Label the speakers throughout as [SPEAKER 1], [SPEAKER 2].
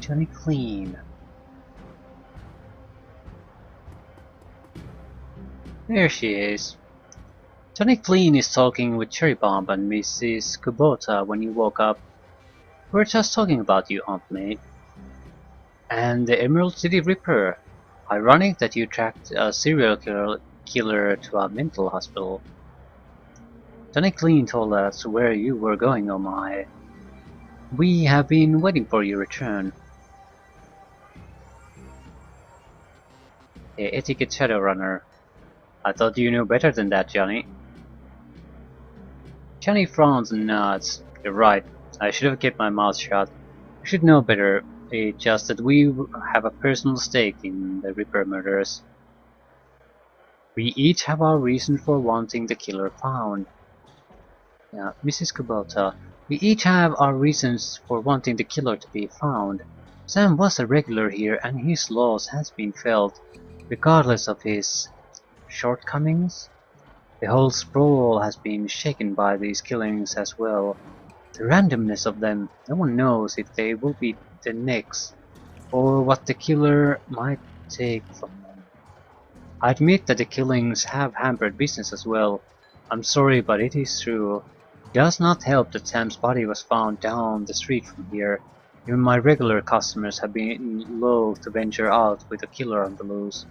[SPEAKER 1] Johnny Clean. There she is. Johnny Clean is talking with Cherry Bomb and Mrs. Kubota when you woke up. We're just talking about you, Aunt May. And the Emerald City Ripper. Ironic that you tracked a serial killer to a mental hospital. Johnny Clean told us where you were going, oh my. We have been waiting for your return. The etiquette Shadowrunner. I thought you knew better than that, Johnny. Johnny frowns and nods. You're right. I should have kept my mouth shut. I should know better. It's just that we have a personal stake in the Ripper murders. We each have our reason for wanting the killer found. Yeah, Mrs. Kubota. We each have our reasons for wanting the killer to be found. Sam was a regular here and his loss has been felt, regardless of his shortcomings. The whole sprawl has been shaken by these killings as well. The randomness of them, no one knows if they will be the next, or what the killer might take from them. I admit that the killings have hampered business as well. I'm sorry, but it is true. It does not help that Sam's body was found down the street from here. Even my regular customers have been loath to venture out with a killer on the loose.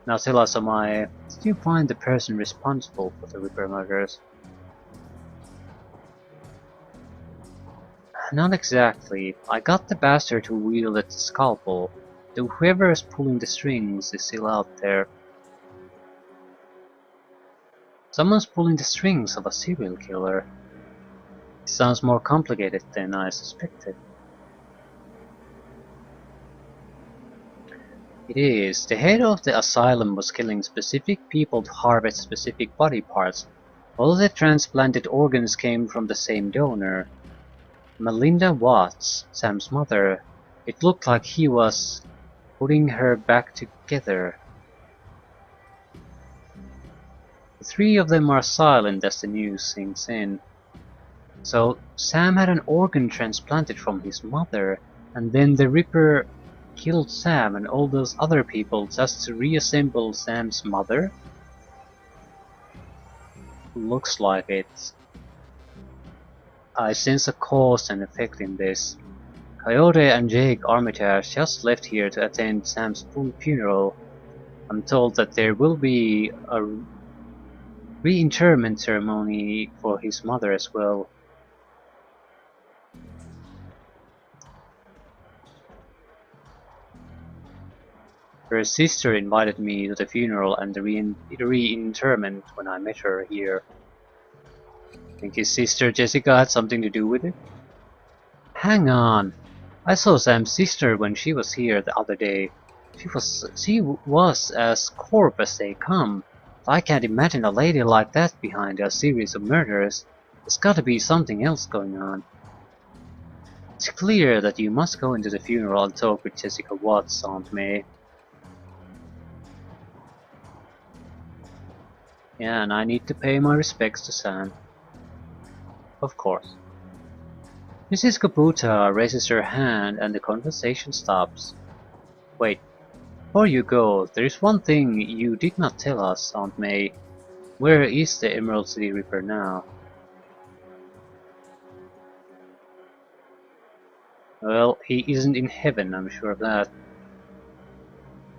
[SPEAKER 1] Now tell us, Omai, did you find the person responsible for the Ripper murders? Not exactly. I got the bastard who wielded the scalpel, though whoever is pulling the strings is still out there. Someone's pulling the strings of a serial killer. It sounds more complicated than I suspected. It is. The head of the asylum was killing specific people to harvest specific body parts. All the transplanted organs came from the same donor. Melinda Watts, Sam's mother. It looked like he was putting her back together. The three of them are silent as the news sinks in. So Sam had an organ transplanted from his mother, and then the Ripper killed Sam and all those other people just to reassemble Sam's mother? Looks like it. I sense a cause and effect in this. Coyote and Jake Armitage just left here to attend Sam's funeral. I'm told that there will be a reinterment ceremony for his mother as well. Her sister invited me to the funeral and the reinterment when I met her here. Think his sister Jessica had something to do with it? Hang on. I saw Sam's sister when she was here the other day. She was as corp as they come. I can't imagine a lady like that behind a series of murders. There's gotta be something else going on. It's clear that you must go into the funeral and talk with Jessica Watts, Aunt May. Yeah, and I need to pay my respects to Sam. Of course. Mrs. Kabuta raises her hand and the conversation stops. Wait, before you go, there is one thing you did not tell us, Aunt May. Where is the Emerald City Ripper now? Well, he isn't in heaven, I'm sure of that.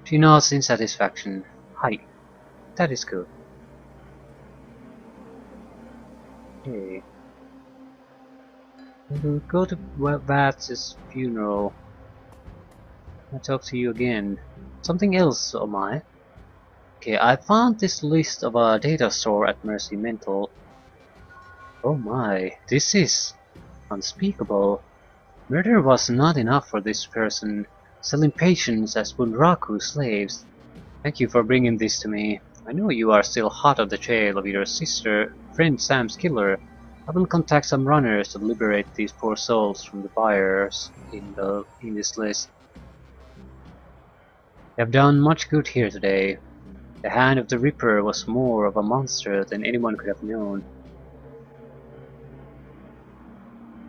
[SPEAKER 1] She nods in satisfaction. Hi, that is good. Okay. We'll go to Vats' funeral. I'll talk to you again. Something else, oh my. Okay, I found this list of a data store at Mercy Mental. Oh my, this is unspeakable. Murder was not enough for this person, selling patients as Bunraku slaves. Thank you for bringing this to me. I know you are still hot on the trail of your friend Sam's killer. I will contact some runners to liberate these poor souls from the buyers in this list. You have done much good here today. The hand of the Ripper was more of a monster than anyone could have known.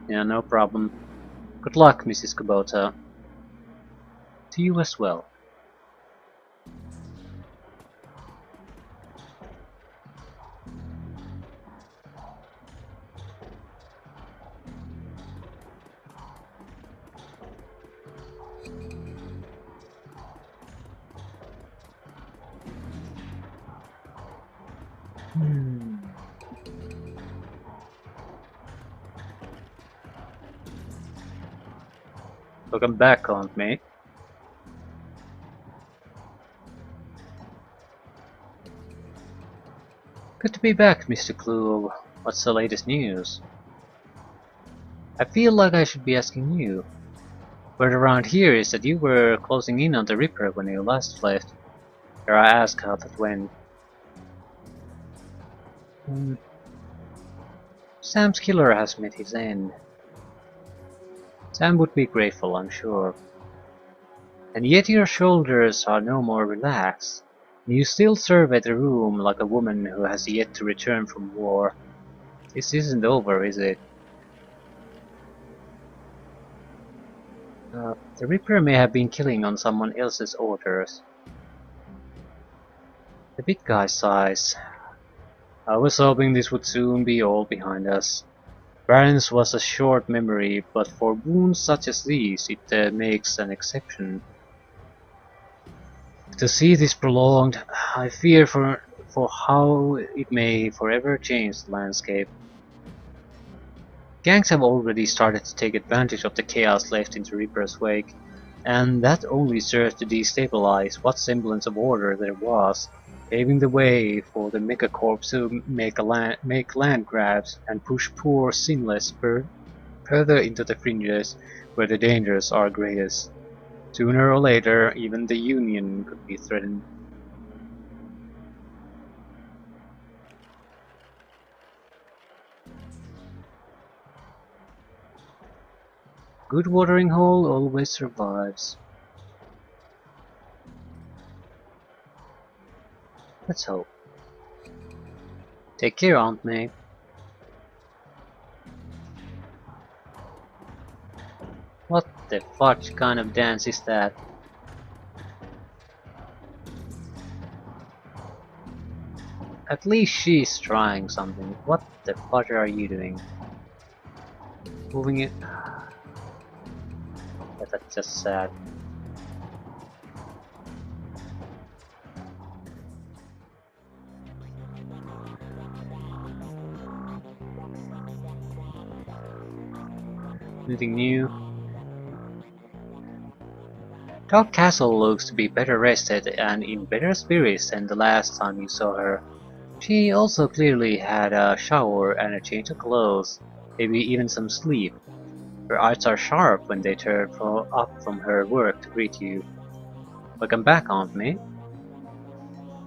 [SPEAKER 1] Yeah, no problem. Good luck, Mrs. Kubota. to you as well. Welcome back, Aunt May. Good to be back, Mr. Clue. What's the latest news? I feel like I should be asking you. Word around here is that you were closing in on the Ripper when you last left. Dare I ask how that went? Sam's killer has met his end. Sam would be grateful, I'm sure. And yet your shoulders are no more relaxed. You still survey the room like a woman who has yet to return from war. This isn't over, is it? The Reaper may have been killing on someone else's orders. The big guy sighs. I was hoping this would soon be all behind us. Baron's was a short memory, but for wounds such as these, it makes an exception. To see this prolonged, I fear for how it may forever change the landscape. Gangs have already started to take advantage of the chaos left in the Reaper's wake, and that only serves to destabilize what semblance of order there was, paving the way for the megacorps to make land grabs and push poor sinless further into the fringes where the dangers are greatest. Sooner or later, even the Union could be threatened. Good watering hole always survives. Let's hope. Take care, Aunt May. What the fudge kind of dance is that? At least she's trying something. What the fudge are you doing? Moving it. That's just sad. Anything new? Dark Castle looks to be better rested and in better spirits than the last time you saw her. She also clearly had a shower and a change of clothes, maybe even some sleep. Her eyes are sharp when they turn up from her work to greet you. Welcome back, Aunt May.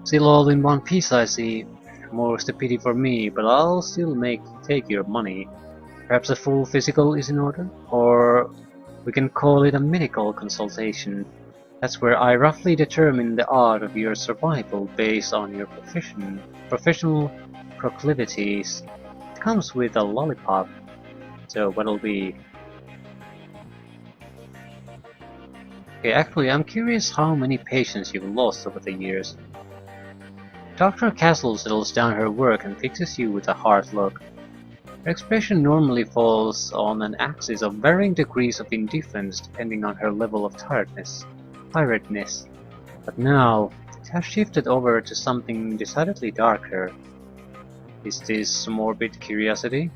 [SPEAKER 1] Still all in one piece, I see. More's the pity for me, but I'll still take your money. Perhaps a full physical is in order? Or we can call it a medical consultation. That's where I roughly determine the art of your survival based on your professional proclivities. It comes with a lollipop. So what'll be? Okay, actually I'm curious how many patients you've lost over the years. Dr. Castle settles down her work and fixes you with a hard look. Her expression normally falls on an axis of varying degrees of indifference depending on her level of tiredness. But now, it has shifted over to something decidedly darker. Is this morbid curiosity?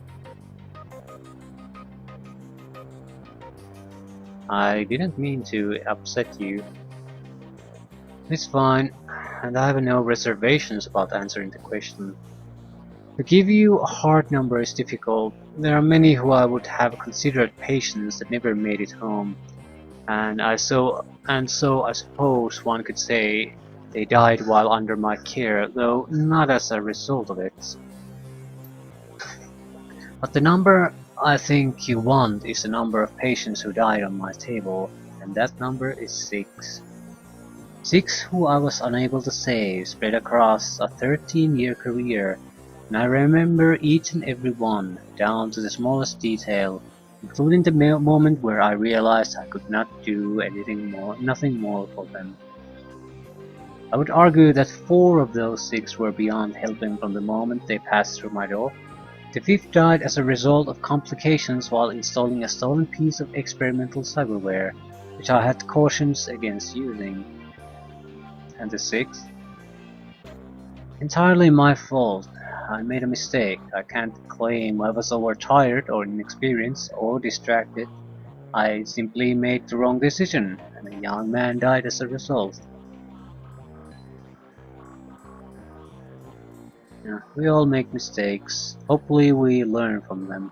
[SPEAKER 1] I didn't mean to upset you. It's fine, and I have no reservations about answering the question. To give you a hard number is difficult. There are many who I would have considered patients that never made it home, and so I suppose one could say they died while under my care, though not as a result of it. But the number I think you want is the number of patients who died on my table, and that number is 6. 6 who I was unable to save, spread across a 13-year career, and I remember each and every one, down to the smallest detail. including the moment where I realized I could not do nothing more for them. I would argue that 4 of those 6 were beyond helping from the moment they passed through my door. The 5th died as a result of complications while installing a stolen piece of experimental cyberware, which I had cautions against using. And the 6th? Entirely my fault. I made a mistake. I can't claim I was overtired or inexperienced or distracted. I simply made the wrong decision, and a young man died as a result. Yeah, we all make mistakes. Hopefully we learn from them.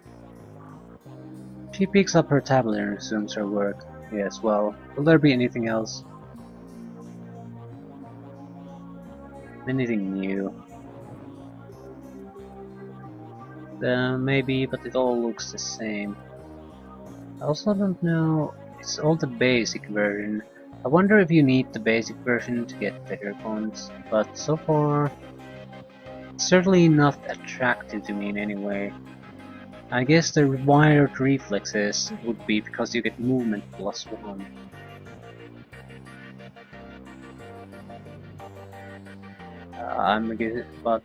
[SPEAKER 1] She picks up her tablet and resumes her work. Yes, well, will there be anything else? Anything new? Maybe, but it all looks the same. I also don't know, it's all the basic version. I wonder if you need the basic version to get better guns, but so far, it's certainly not attractive to me in any way. I guess the wired reflexes would be because you get movement +1. I'm good, but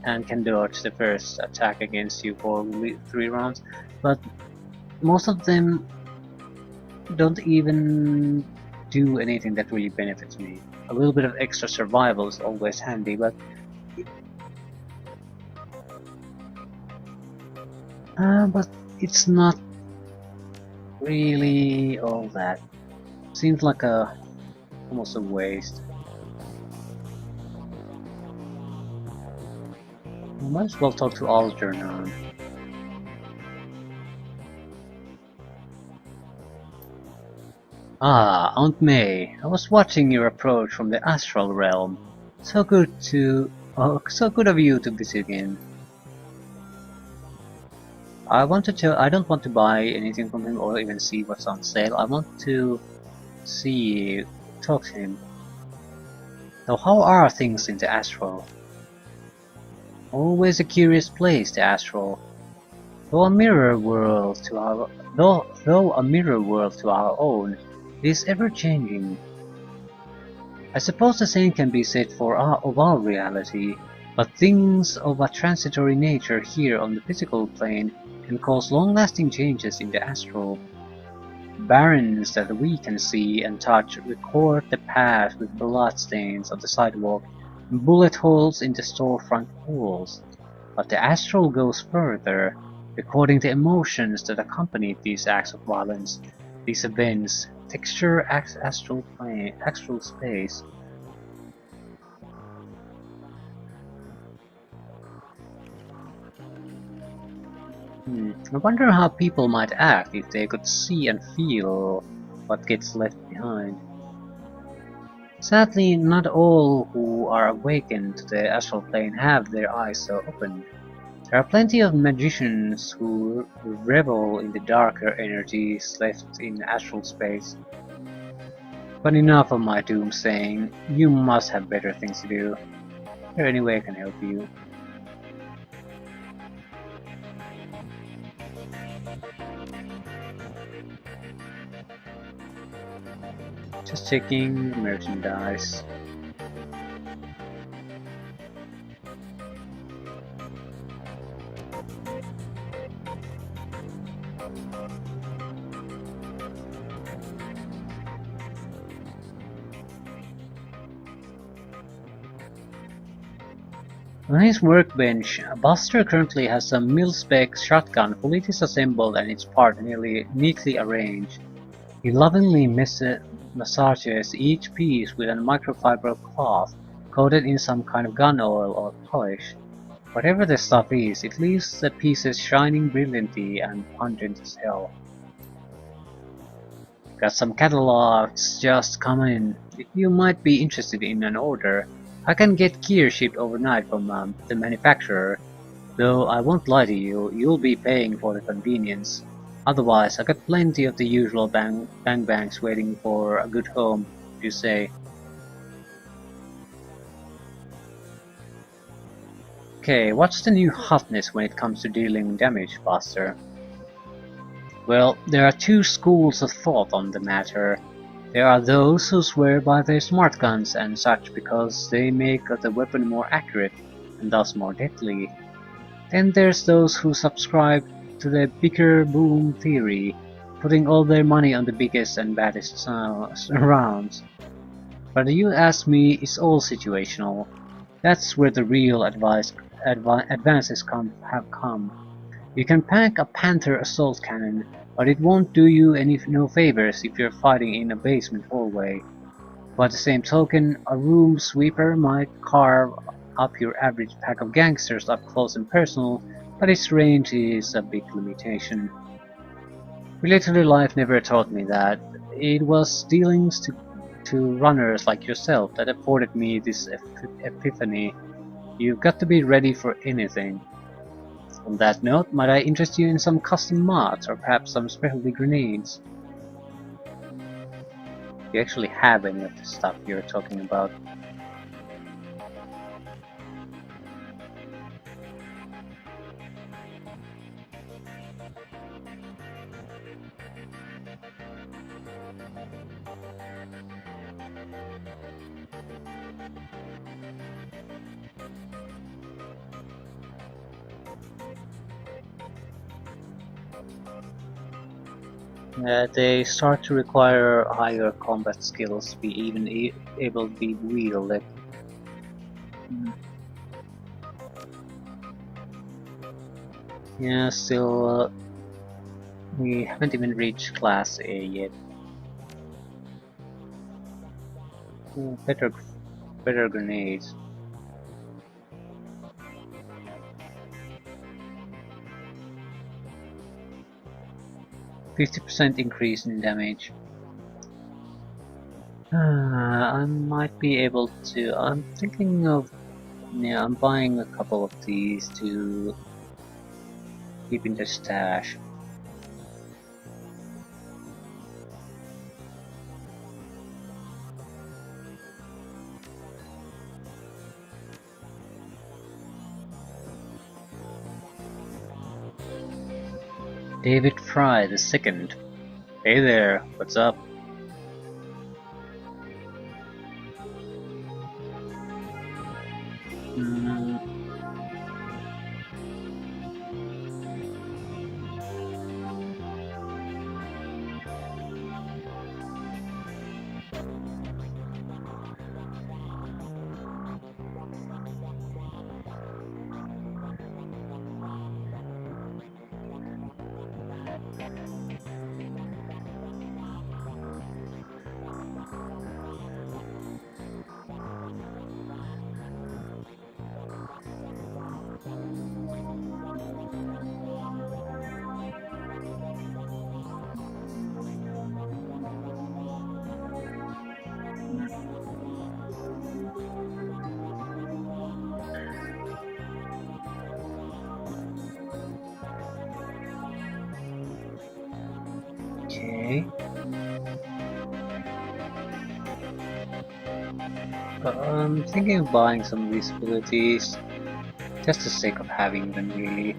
[SPEAKER 1] and can dodge the first attack against you for 3 rounds, but most of them don't even do anything that really benefits me. A little bit of extra survival is always handy, but it's not really all that. Seems like almost a waste. I might as well talk to Algernon. Ah, Aunt May, I was watching your approach from the astral realm. So good of you to visit again. I don't want to buy anything from him or even see what's on sale. I want to talk to him. So how are things in the astral? Always a curious place, the astral. Though a mirror world to our own, it is ever changing. I suppose the same can be said of our reality, but things of a transitory nature here on the physical plane can cause long-lasting changes in the astral. Barrens that we can see and touch record the past with bloodstains on the sidewalk and bullet holes in the storefront walls. But the astral goes further, recording the emotions that accompany these acts of violence. These events texture astral space. I wonder how people might act if they could see and feel what gets left behind. Sadly, not all who are awakened to the astral plane have their eyes so open. There are plenty of magicians who revel in the darker energies left in astral space. But enough of my doomsaying. You must have better things to do. Is there any way I can help you? Just checking merchandise. On his workbench, Buster currently has a mil-spec shotgun fully disassembled and its parts neatly arranged. He lovingly massages each piece with a microfiber cloth coated in some kind of gun oil or polish. Whatever the stuff is, it leaves the pieces shining brilliantly and pungent as hell. Got some catalogs just come in. If you might be interested in an order, I can get gear shipped overnight from the manufacturer, though I won't lie to you, you'll be paying for the convenience. Otherwise, I got plenty of the usual bangs waiting for a good home, you say. Okay, what's the new hotness when it comes to dealing damage faster? Well, there are two schools of thought on the matter. There are those who swear by their smart guns and such because they make the weapon more accurate and thus more deadly. Then there's those who subscribe to the bigger boom theory, putting all their money on the biggest and baddest rounds. But you ask me, it's all situational. That's where the real advances have come. You can pack a Panther assault cannon, but it won't do you no favors if you're fighting in a basement hallway. By the same token, a room sweeper might carve up your average pack of gangsters up close and personal, but its range is a big limitation. Military life never taught me that. It was dealings to runners like yourself that afforded me this epiphany. You've got to be ready for anything. On that note, might I interest you in some custom mods or perhaps some specialty grenades? Do you actually have any of the stuff you're talking about? They start to require higher combat skills to be even able to be wielded. Yeah, still, we haven't even reached Class A yet. Better grenades. %50 increase in damage. I might be able to. I'm thinking of. Yeah, I'm buying a couple of these to keep in the stash. David Fry II. Hey there, what's up? Okay. I'm thinking of buying some of these abilities, just the sake of having them really.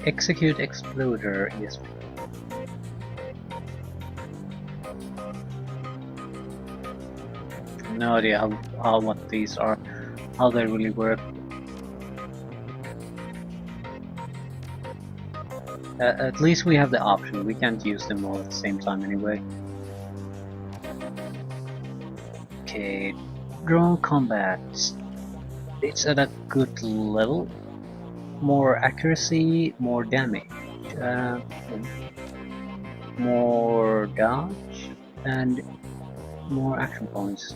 [SPEAKER 1] Execute Exploder, yes. No idea how what these are, how they really work. At least we have the option, we can't use them all at the same time anyway. Okay, drone combat. It's at a good level. More accuracy, more damage, more dodge, and more action points.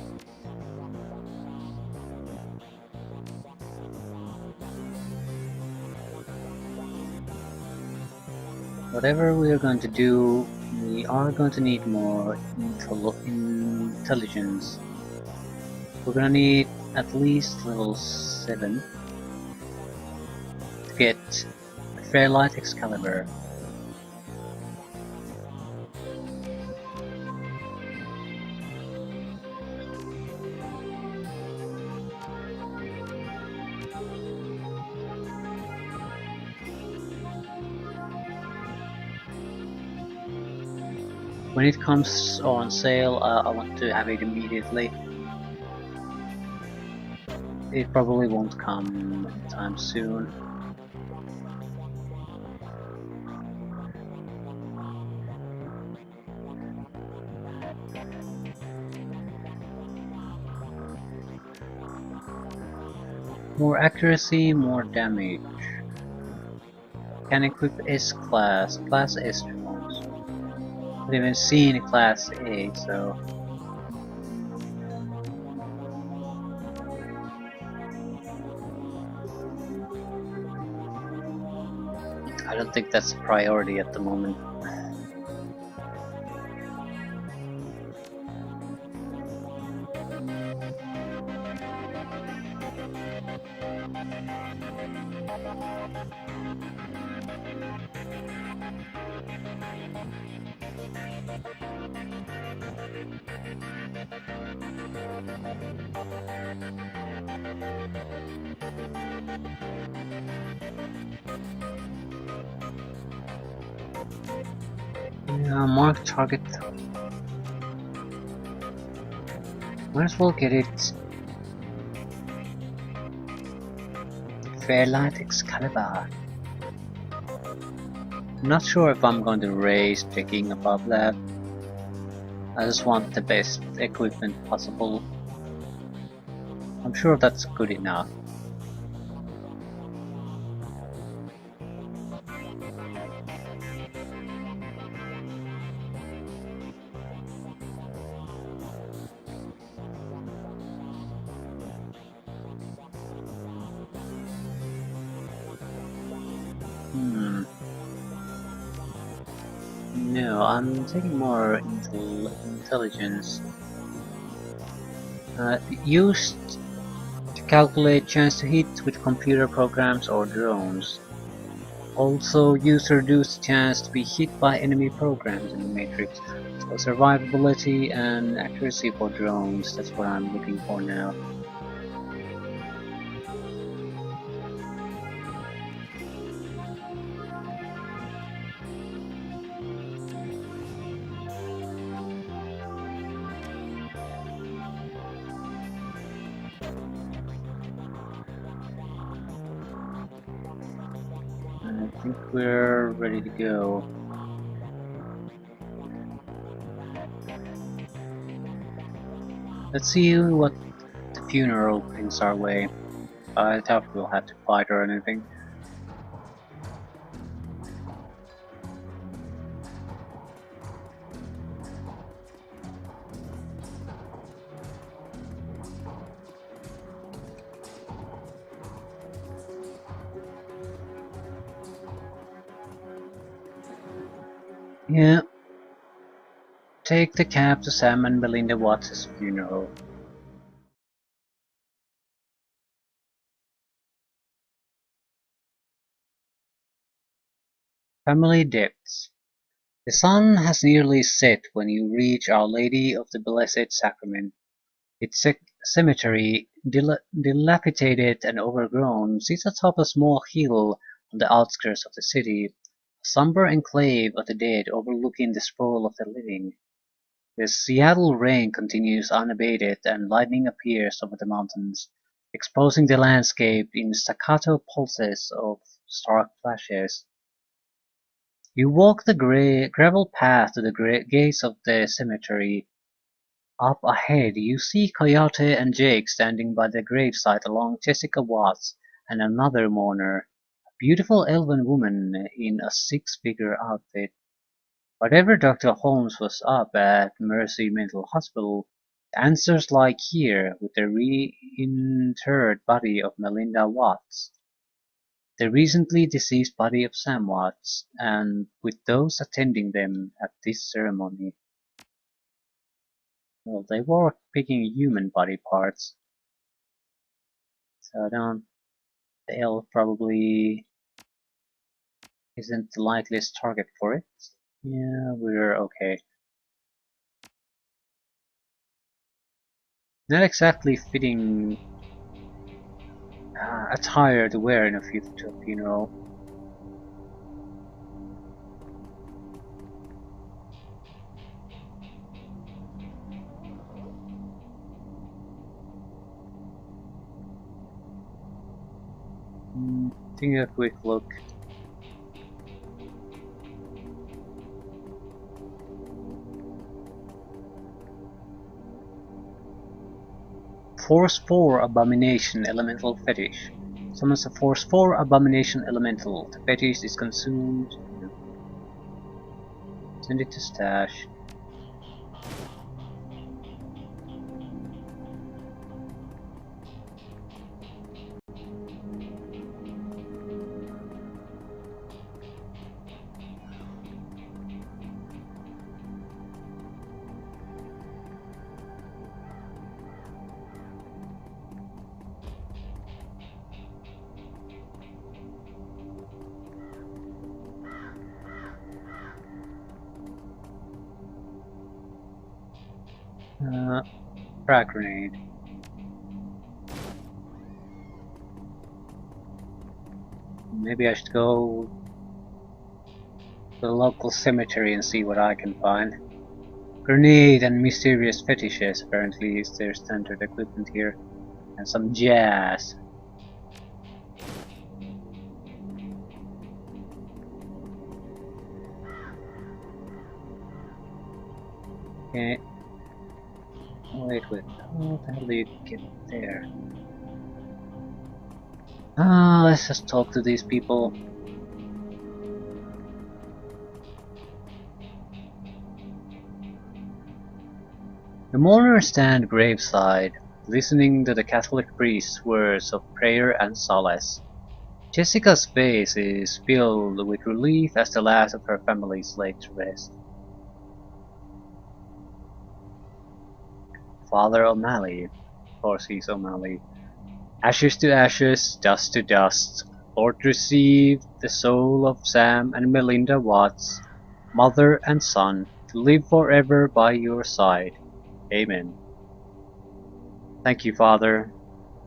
[SPEAKER 1] Whatever we are going to do, we are going to need more intelligence. We're gonna need at least level 7 to get a Fairlight Excalibur. When it comes on sale, I want to have it immediately. It probably won't come anytime soon. More accuracy, more damage. Can equip S-Class, Class S drones. I've even seen Class A, so... I don't think that's a priority at the moment. Mark target. Might as well get it. Fairlight Excalibur. I'm not sure if I'm going to raise picking above that. I just want the best equipment possible. I'm sure that's good enough. No, I'm taking more intelligence. Used to calculate chance to hit with computer programs or drones. Also used to reduce the chance to be hit by enemy programs in the Matrix. So survivability and accuracy for drones, that's what I'm looking for now. I think we're ready to go. Let's see what the funeral brings our way. I doubt we'll have to fight or anything. Yeah. Take the cab to Sam and Belinda Watts' funeral. Family debts. The sun has nearly set when you reach Our Lady of the Blessed Sacrament. Its cemetery, dilapidated and overgrown, sits atop a small hill on the outskirts of the city, a somber enclave of the dead overlooking the sprawl of the living. The Seattle rain continues unabated and lightning appears over the mountains, exposing the landscape in staccato pulses of stark flashes. You walk the gravel path to the gates of the cemetery. Up ahead you see Coyote and Jake standing by the gravesite along Jessica Watts and another mourner, a beautiful elven woman in a six-figure outfit. Whatever Dr. Holmes was up at Mercy Mental Hospital, the answers lie here with the reinterred body of Melinda Watts, the recently deceased body of Sam Watts, and with those attending them at this ceremony. Well, they were picking human body parts, so I don't. The elf probably isn't the likeliest target for it. Yeah, we're okay. Not exactly fitting attire to wear in a funeral. Taking a quick look. Force 4 Abomination Elemental Fetish. Summons a Force 4 Abomination Elemental. The fetish is consumed. Send it to stash. Frag grenade. Maybe I should go to the local cemetery and see what I can find. Grenade and mysterious fetishes apparently is their standard equipment here. And some jazz. Okay. Wait, how the hell do you get there? Let's just talk to these people. The mourners stand graveside, listening to the Catholic priest's words of prayer and solace. Jessica's face is filled with relief as the last of her family's laid to rest. Father O'Malley, of course he's O'Malley. Ashes to ashes, dust to dust. Lord, receive the soul of Sam and Melinda Watts, mother and son, to live forever by your side. Amen. Thank you, Father.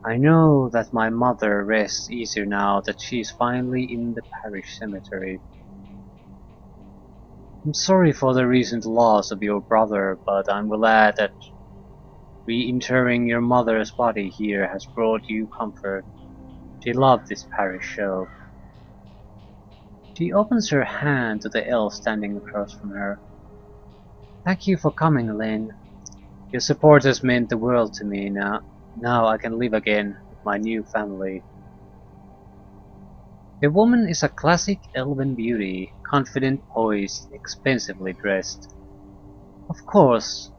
[SPEAKER 1] I know that my mother rests easier now that she is finally in the parish cemetery. I'm sorry for the recent loss of your brother, but I'm glad that reinterring your mother's body here has brought you comfort. She loved this parish show. She opens her hand to the elf standing across from her. Thank you for coming, Lynn. Your support has meant the world to me now. Now I can live again with my new family. The woman is a classic elven beauty, confident, poised, expensively dressed. Of course,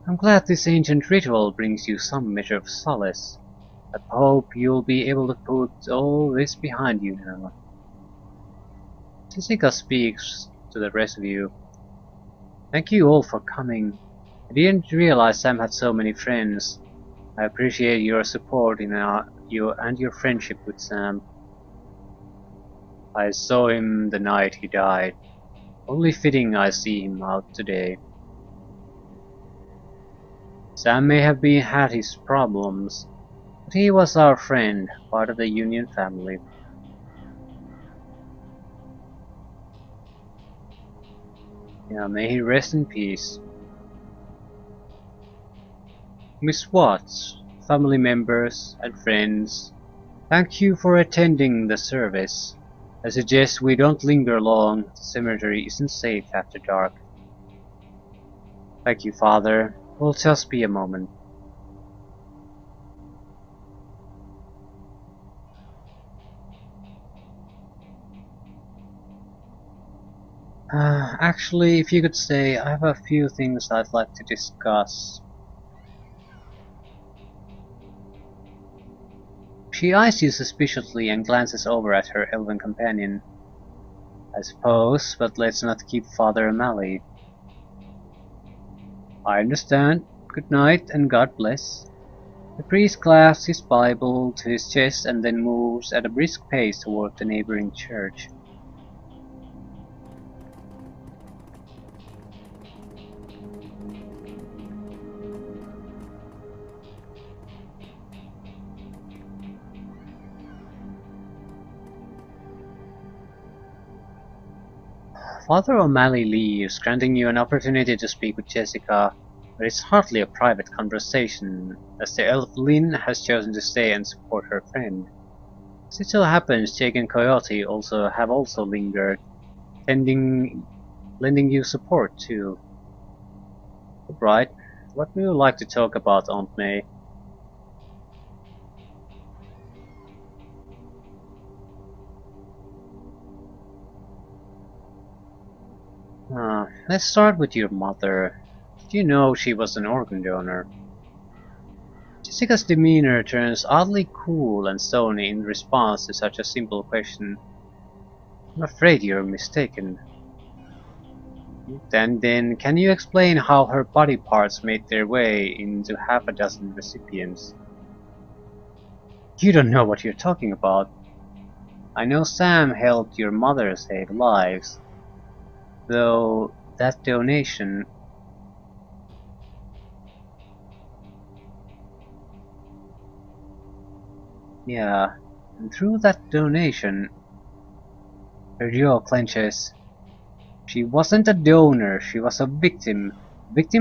[SPEAKER 1] I'm glad this ancient ritual brings you some measure of solace. I hope you'll be able to put all this behind you now. Jessica speaks to the rest of you. Thank you all for coming. I didn't realize Sam had so many friends. I appreciate your support in your friendship with Sam. I saw him the night he died. Only fitting I see him out today. Sam may have had his problems, but he was our friend, part of the Union family. Yeah, may he rest in peace. Miss Watts, family members, and friends, thank you for attending the service. I suggest we don't linger long. The cemetery isn't safe after dark. Thank you, Father. We'll just be a moment. Actually, if you could stay, I have a few things I'd like to discuss. She eyes you suspiciously and glances over at her elven companion. I suppose, but let's not keep Father O'Malley. I understand. Good night and God bless. The priest clasps his Bible to his chest and then moves at a brisk pace toward the neighboring church. Father O'Malley leaves, granting you an opportunity to speak with Jessica, but it's hardly a private conversation, as the elf Lynn has chosen to stay and support her friend. As it so happens, Jake and Coyote have also lingered, lending you support too. Right, what would you like to talk about, Aunt May? Let's start with your mother. Did you know she was an organ donor? Jessica's demeanor turns oddly cool and stony in response to such a simple question. I'm afraid you're mistaken. Then, can you explain how her body parts made their way into half a dozen recipients? You don't know what you're talking about. I know Sam helped your mother save lives, though that donation... Yeah, and through that donation, her jaw clenches. She wasn't a donor, she was a victim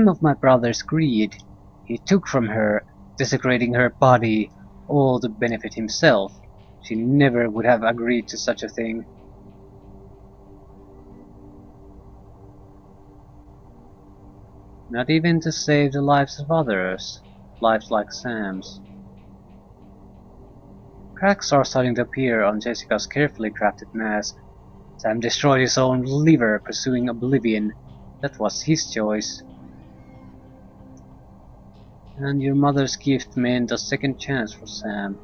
[SPEAKER 1] of my brother's greed. He took from her, desecrating her body, all to benefit himself. She never would have agreed to such a thing. Not even to save the lives of others, lives like Sam's. Cracks are starting to appear on Jessica's carefully crafted mask. Sam destroyed his own liver pursuing oblivion. That was his choice. And your mother's gift meant a second chance for Sam.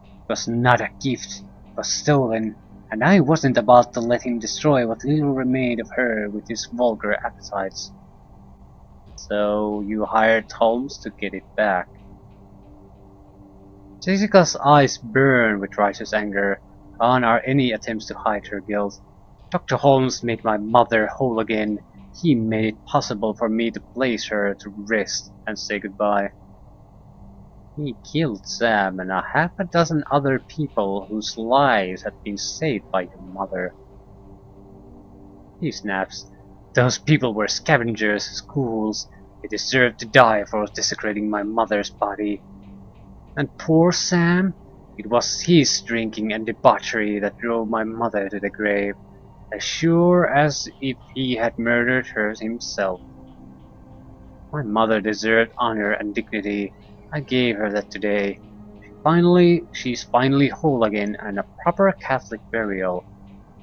[SPEAKER 1] It was not a gift, it was stolen, and I wasn't about to let him destroy what little remained of her with his vulgar appetites. So you hired Holmes to get it back. Jessica's eyes burn with righteous anger. Gone are any attempts to hide her guilt. Dr. Holmes made my mother whole again. He made it possible for me to place her to rest and say goodbye. He killed Sam and a half a dozen other people whose lives had been saved by your mother. He snaps. Those people were scavengers, schools. They deserved to die for desecrating my mother's body. And poor Sam? It was his drinking and debauchery that drove my mother to the grave, as sure as if he had murdered her himself. My mother deserved honor and dignity. I gave her that today. She's finally whole again and a proper Catholic burial.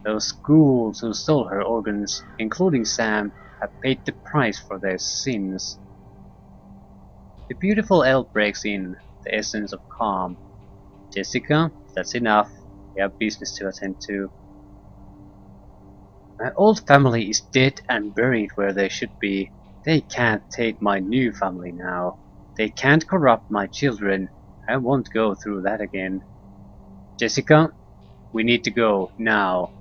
[SPEAKER 1] Those ghouls who stole her organs, including Sam, have paid the price for their sins. The beautiful elf breaks in, the essence of calm. Jessica, that's enough. We have business to attend to. My old family is dead and buried where they should be. They can't take my new family now. They can't corrupt my children. I won't go through that again. Jessica, we need to go, now.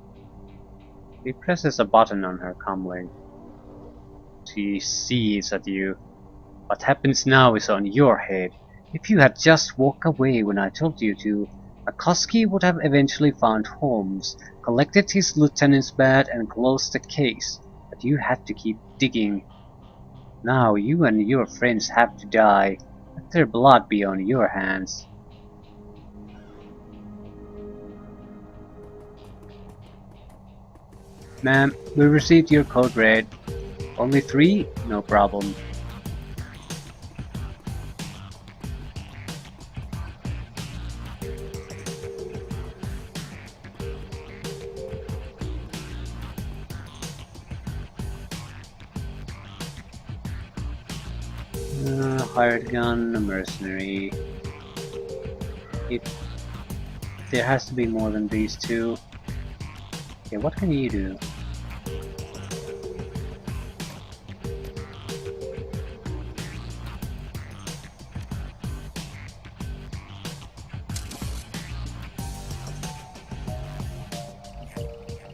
[SPEAKER 1] He presses a button on her comlink. She sees at you. What happens now is on your head. If you had just walked away when I told you to, McCluskey would have eventually found Holmes, collected his lieutenant's badge and closed the case, but you had to keep digging. Now you and your friends have to die. Let their blood be on your hands. Ma'am, we received your code red. Only 3? No problem. Hired gun, a mercenary. There has to be more than these two. Okay, what can you do?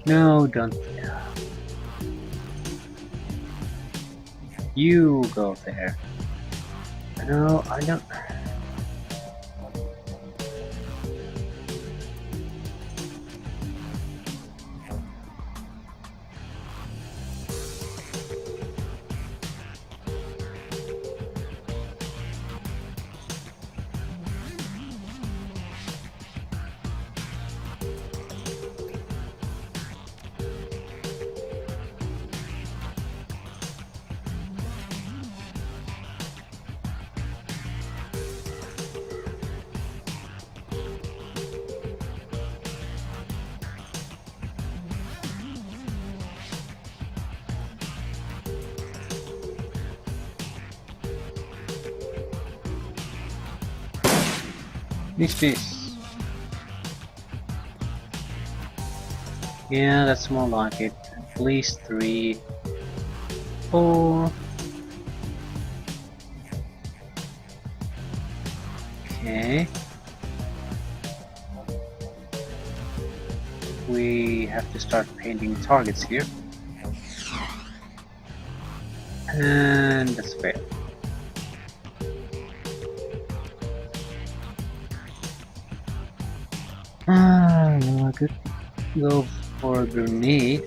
[SPEAKER 1] No, don't. You go there. No, I don't. Miss. Yeah, that's more like it. At least 3, 4. Okay. We have to start painting targets here. And that's fair. I could go for a grenade.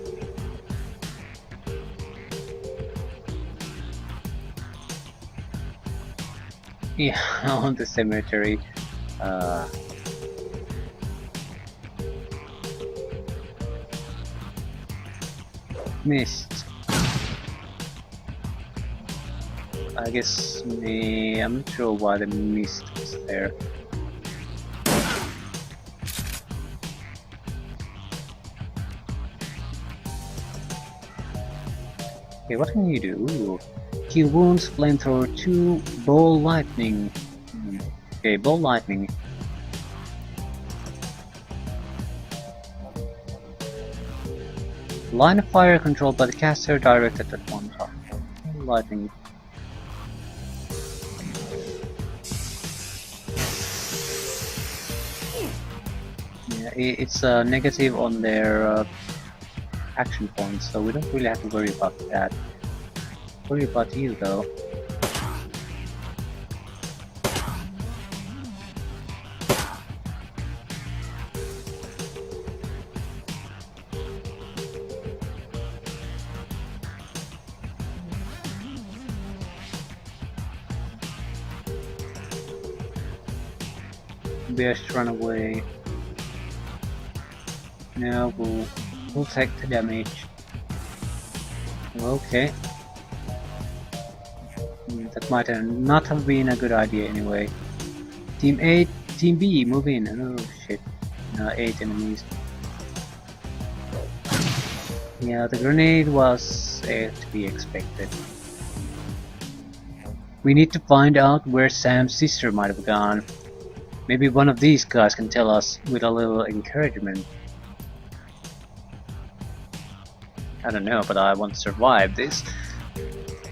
[SPEAKER 1] Yeah, on the cemetery. Missed. I guess I'm not sure why the mist was there. Okay, what can you do? Kill wounds, flamethrower 2, ball lightning. Okay, ball lightning. Line of fire controlled by the caster directed at one target. Lightning. Yeah, it's a negative on their action points, so we don't really have to worry about that. Worry about you though. Best run away. No, we'll take the damage. Okay. That might not have been a good idea anyway. Team A, Team B, move in. Oh shit. 8 enemies. Yeah, the grenade was to be expected. We need to find out where Sam's sister might have gone. Maybe one of these guys can tell us with a little encouragement. I don't know, but I want to survive this.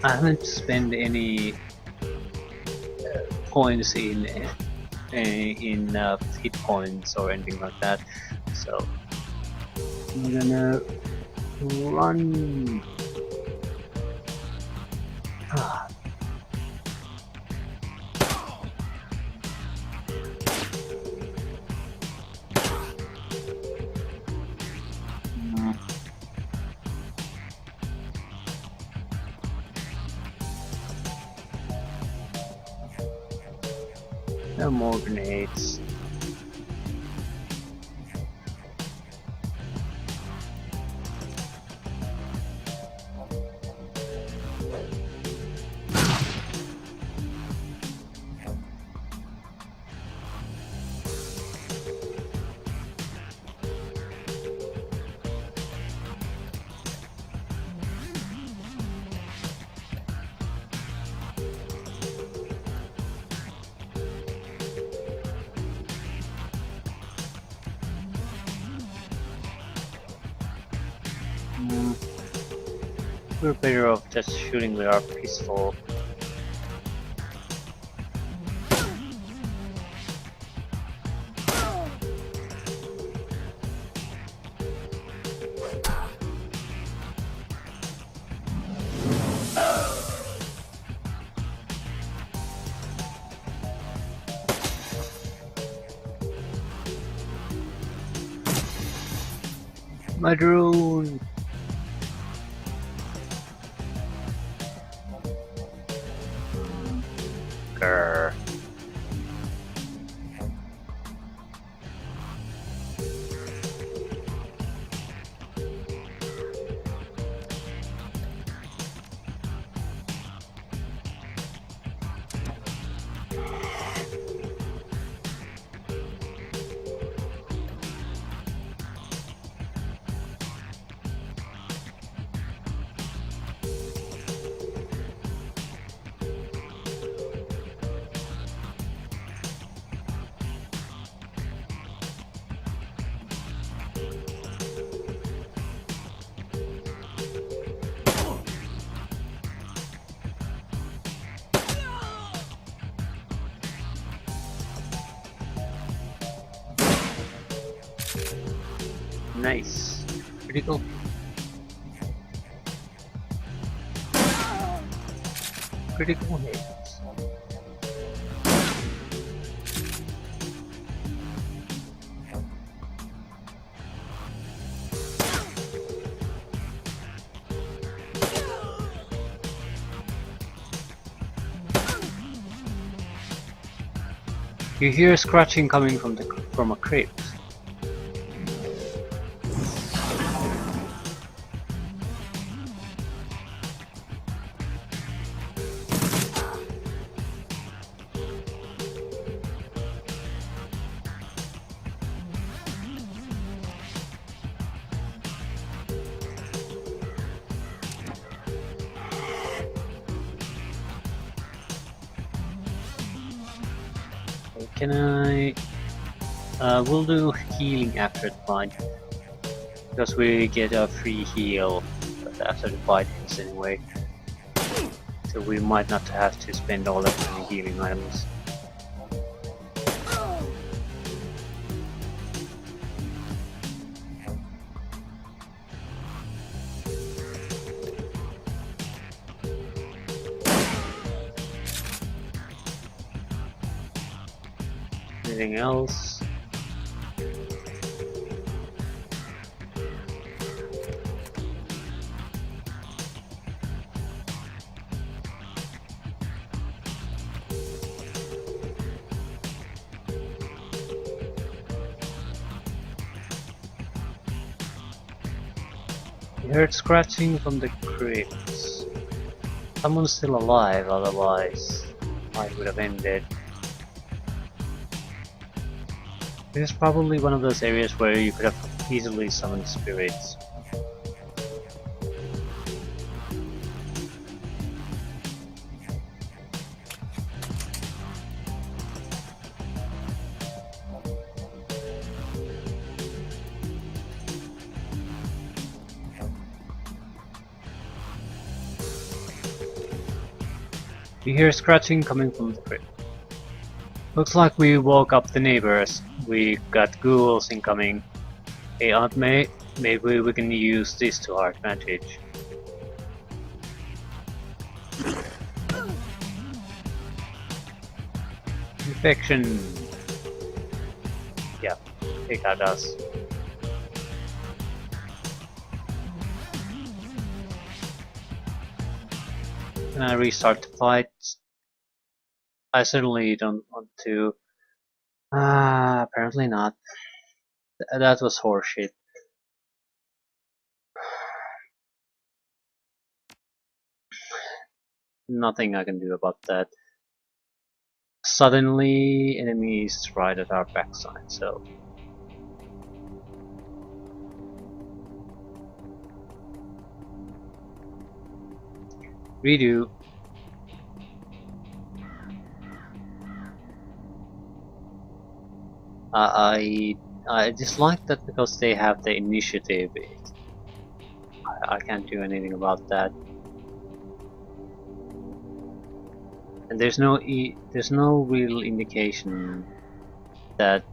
[SPEAKER 1] I haven't spent any points in hit points or anything like that, so I'm gonna run. No more grenades. We're better off just shooting with our pistol. My drone! Grr. Nice. Critical. Critical hit. You hear scratching coming from a crypt. Can I? We'll do healing after the fight. Because we get a free heal after the fight ends anyway. So we might not have to spend all that many healing items. Anything else? We heard scratching from the crypts. Someone's still alive, otherwise I would have ended. This is probably one of those areas where you could have easily summoned spirits. You hear scratching coming from the crypt. Looks like we woke up the neighbors. We got ghouls incoming. Hey Aunt May, maybe we can use this to our advantage. Infection. Yeah, take out us. Can I restart the fight? I certainly don't want to. Apparently not. That was horseshit. Nothing I can do about that. Suddenly, enemies right at our backside, so. Redo. I dislike that because they have the initiative. I can't do anything about that. And there's no real indication that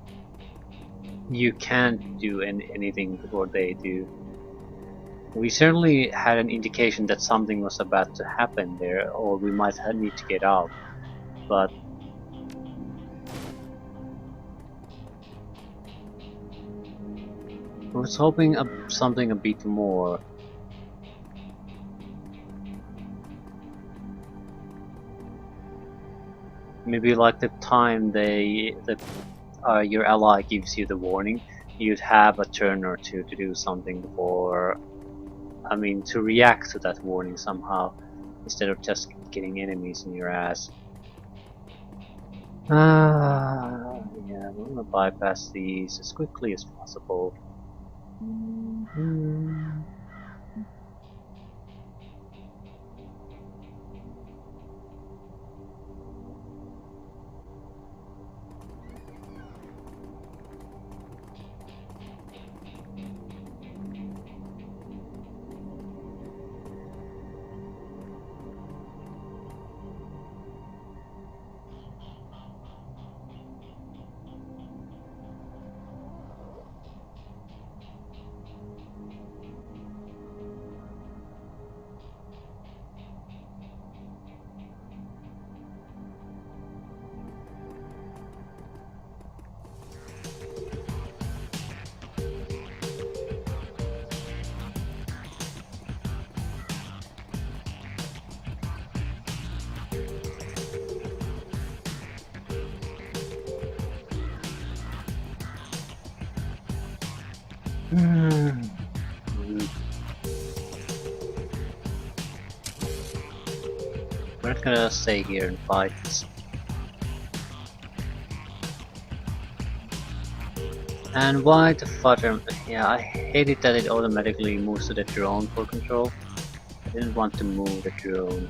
[SPEAKER 1] you can't do anything before they do. We certainly had an indication that something was about to happen there, or we might need to get out. But I was hoping something a bit more. Maybe like the time your ally gives you the warning, you'd have a turn or two to do something before. I mean, to react to that warning somehow, instead of just getting enemies in your ass. Yeah, I'm gonna bypass these as quickly as possible. We're not gonna stay here and fight. And why the fudger? Yeah, I hate it that it automatically moves to the drone for control. I didn't want to move the drone.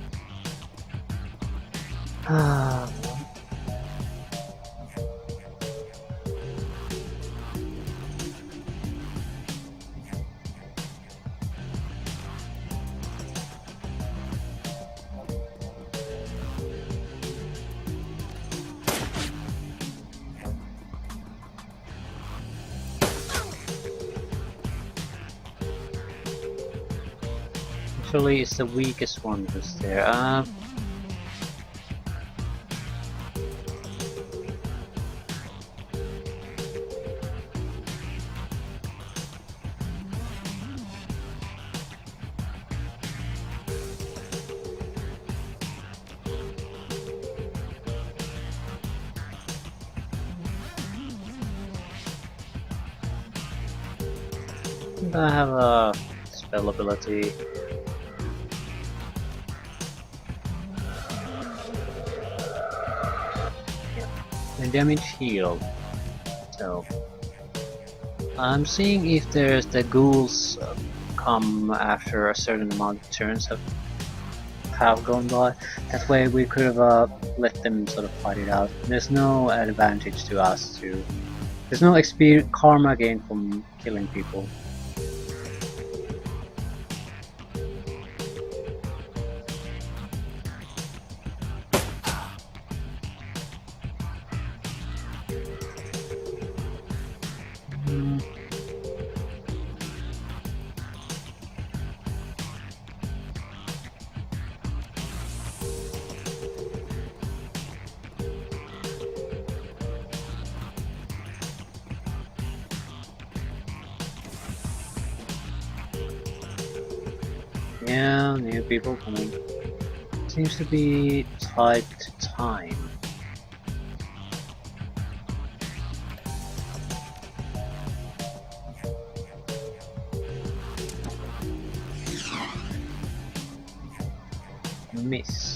[SPEAKER 1] Actually, it's the weakest one who's there. I have a spell ability. And damage heal. So I'm seeing if there's the ghouls come after a certain amount of turns have gone by. That way we could have let them sort of fight it out. There's no advantage to us to. There's no experience karma gain from killing people. Yeah, new people coming. Seems to be tied to time. Miss.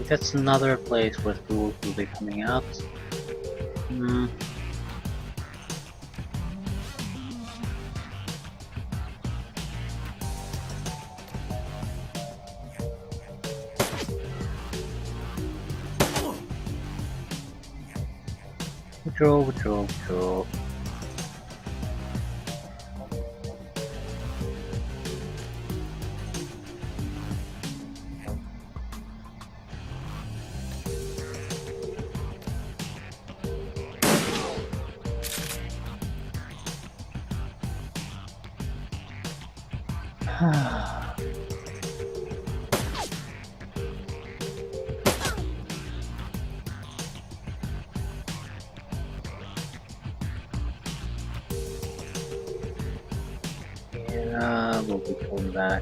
[SPEAKER 1] That's another place where ghouls will be coming out. Withdraw. Yeah, we'll be pulling back.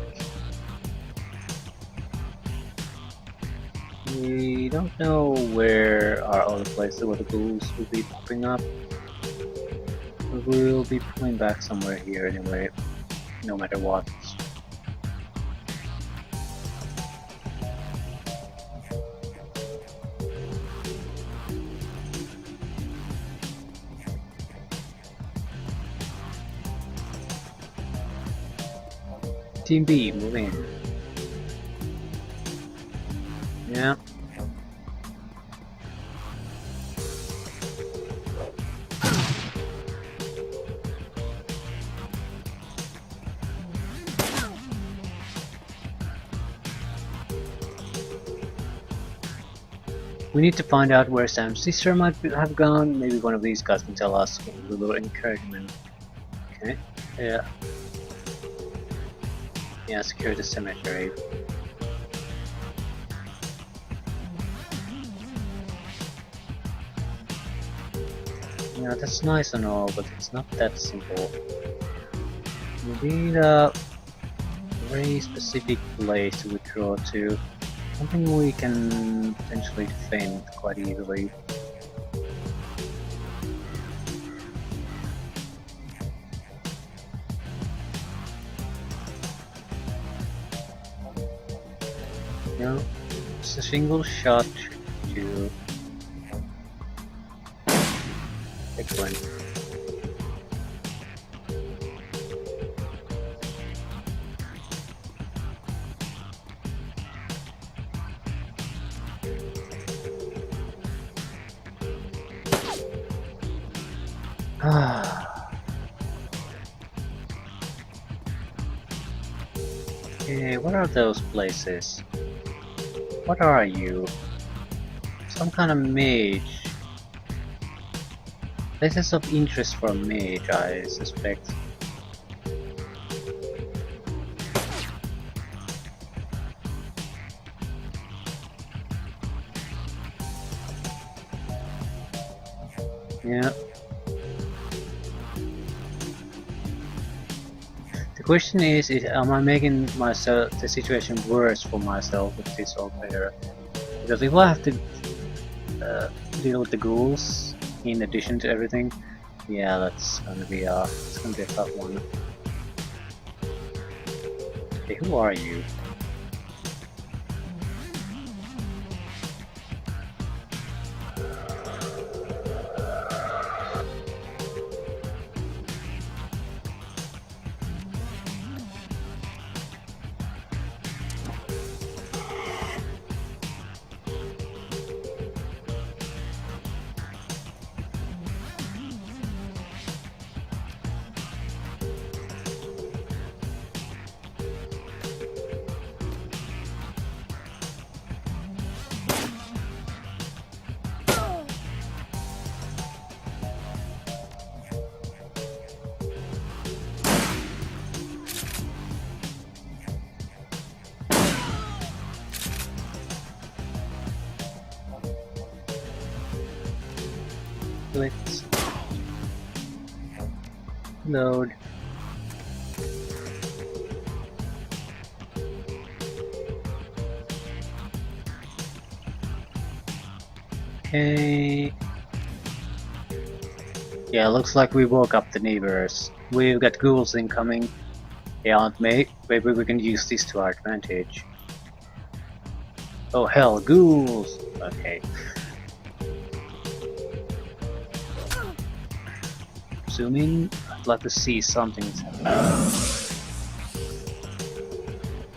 [SPEAKER 1] We don't know where are all the places where the ghouls will be popping up. But we'll be pulling back somewhere here anyway, no matter what. Team B, move in. Yeah. We need to find out where Sam's sister might have gone. Maybe one of these guys can tell us a little encouragement. Okay. Yeah. Yeah, secure the cemetery. Yeah, that's nice and all, but it's not that simple. We need a very specific place to withdraw to. Something we can potentially defend quite easily. You know, it's a single shot to pick one. Okay, what are those places? What are you? Some kind of mage. Places of interest for a mage, I suspect. Yeah. The question is am I making myself the situation worse for myself with this or better? Because if I have to deal with the ghouls in addition to everything, yeah, that's gonna be a tough one. Hey, who are you? Let's load. Okay. Yeah, looks like we woke up the neighbors. We've got ghouls incoming. Yeah, maybe we can use this to our advantage. Oh hell, ghouls! Okay. Zooming, I'd like to see something.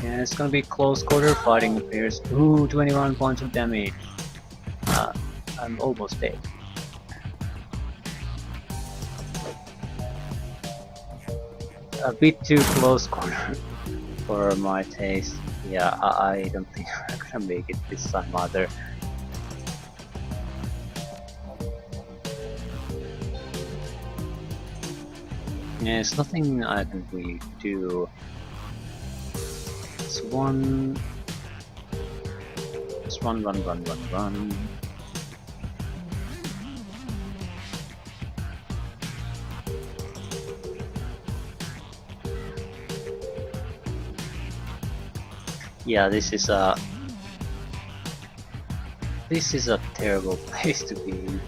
[SPEAKER 1] Yeah, it's gonna be close quarter fighting appears. Ooh, 21 points of damage. I'm almost dead. A bit too close quarter for my taste. Yeah, I don't think I'm gonna make it this time either. Yeah, there's nothing I can really do. It's one. Just run. Yeah, this is a terrible place to be.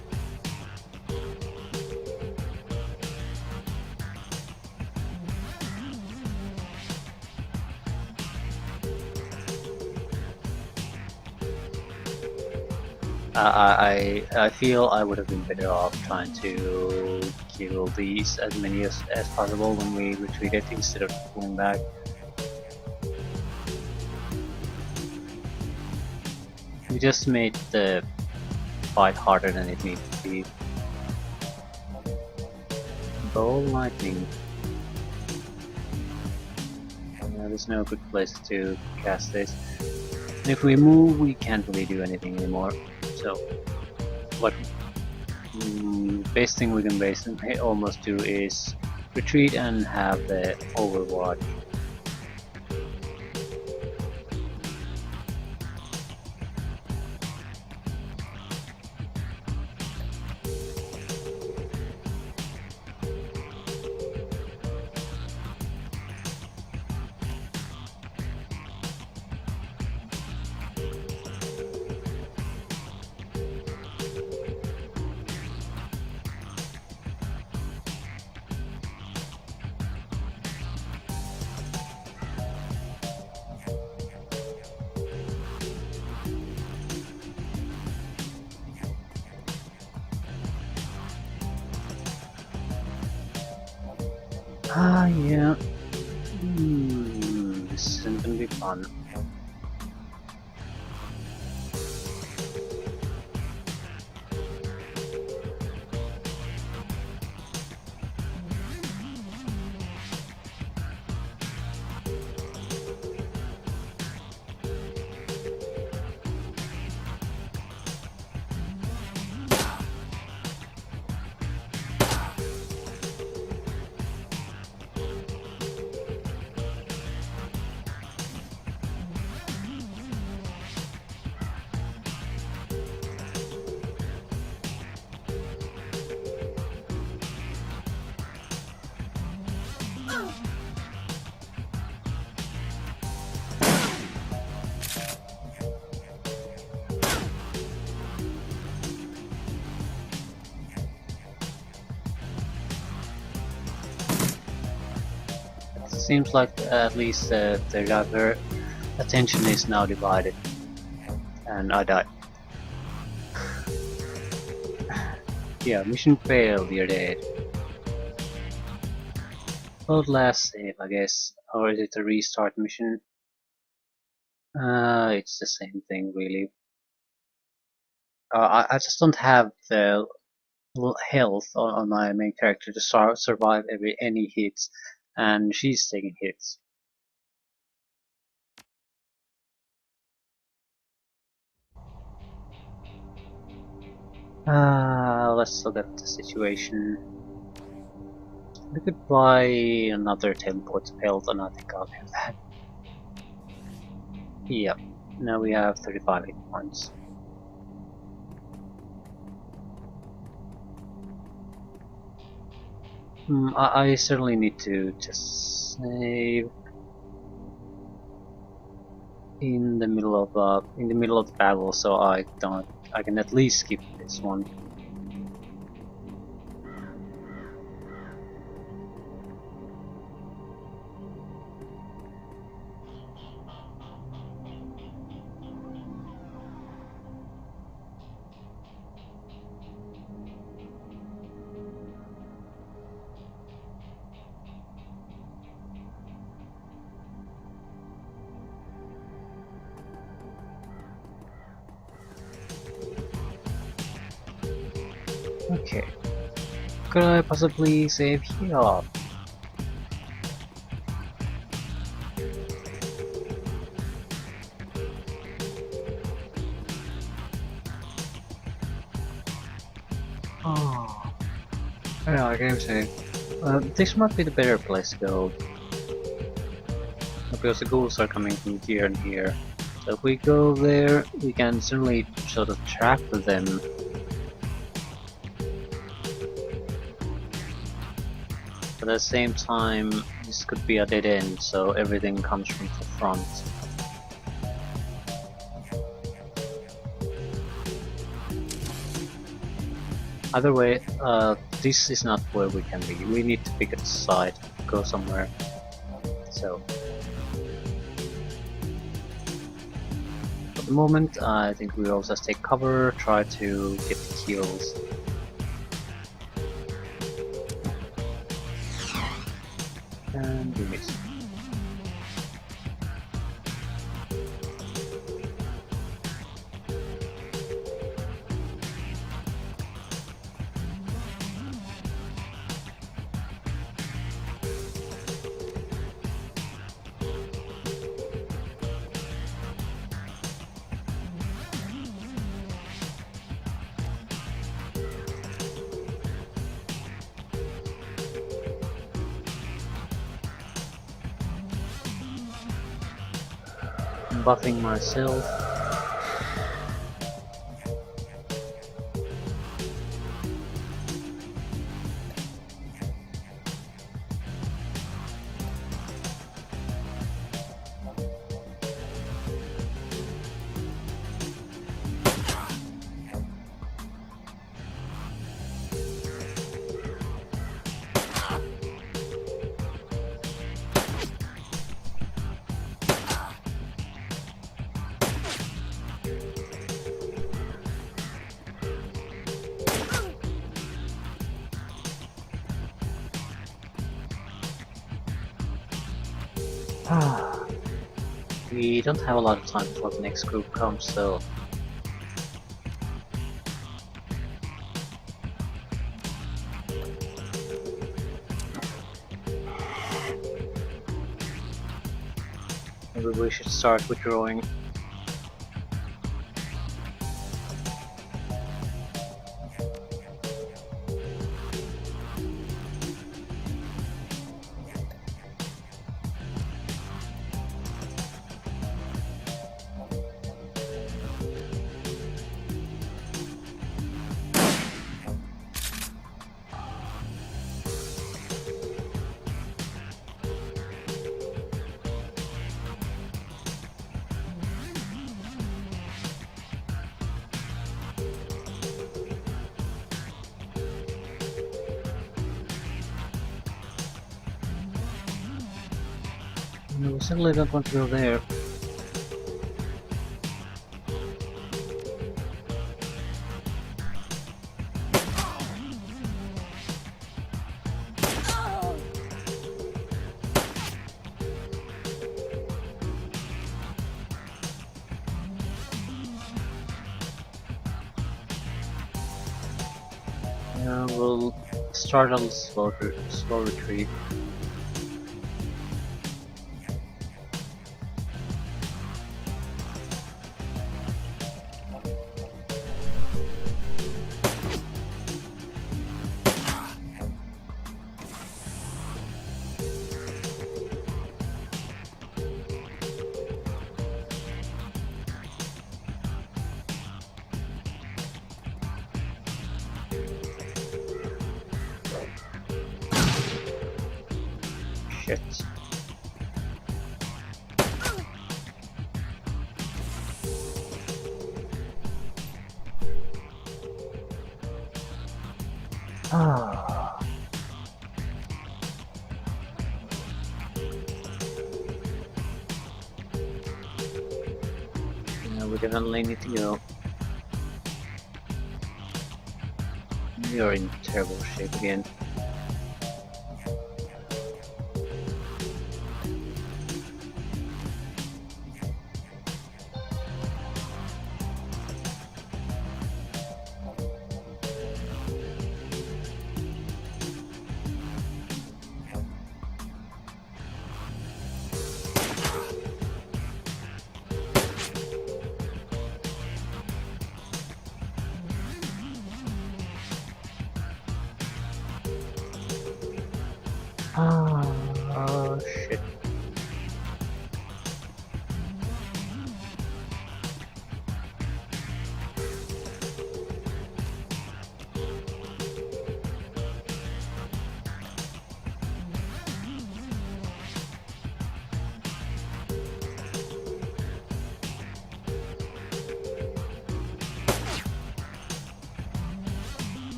[SPEAKER 1] I feel I would have been better off trying to kill these as many as possible when we retreated instead of pulling back. We just made the fight harder than it needed to be. Ball lightning. Yeah, there's no good place to cast this. And if we move, we can't really do anything anymore. So what best thing we can almost do is retreat and have the overwatch. Ah, yeah. This isn't gonna be fun. Seems like at least their attention is now divided. And I died. Yeah, mission failed, you're dead. Well, last save, I guess. Or is it a restart mission? It's the same thing, really. I just don't have the health on my main character to survive any hits, and she's taking hits. Let's look at the situation. We could buy another 10 points of health, and I think I'll have that. Yep, now we have 35 hit points. I certainly need to just save in the middle of the battle, so I can at least skip this one. Okay. Could I possibly save here? Oh. Yeah, I can save. This might be the better place to go. Because the ghouls are coming from here and here. So if we go there, we can certainly sort of trap them. But at the same time, this could be a dead end, so everything comes from the front. Either way, this is not where we can be. We need to pick a side, go somewhere. So, for the moment, I think we all just take cover, try to get the kills. And we miss. I'm buffing myself. We don't have a lot of time before the next group comes, so maybe we should start withdrawing. No, we certainly don't want to go there. We'll start on slow retreat. Shit. Yeah, we definitely need to go. We are in terrible shape again. Oh shit.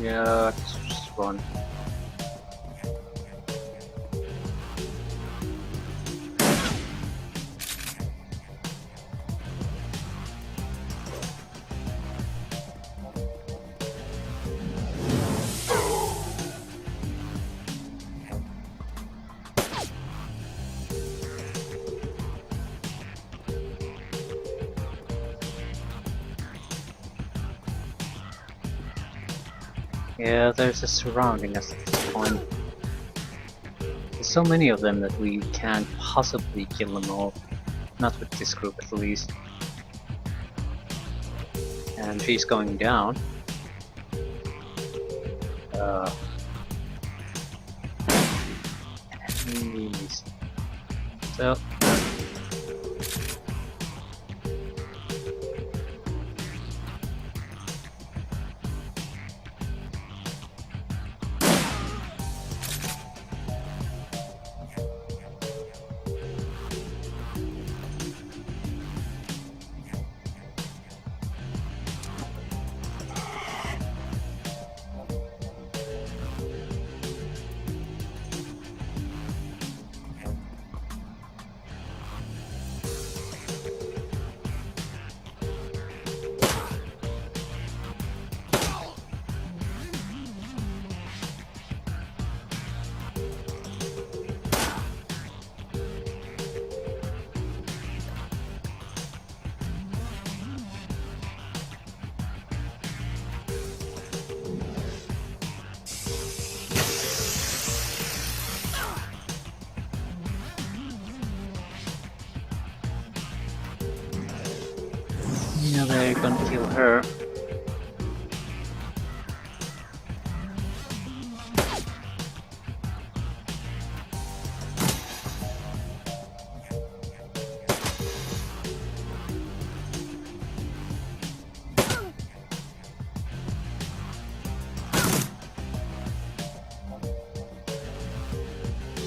[SPEAKER 1] Yeah, it's just fun. Yeah, there's a surrounding us at this point. There's so many of them that we can't possibly kill them all. Not with this group at least. And she's going down. Enemies. So yeah, they're gonna kill her.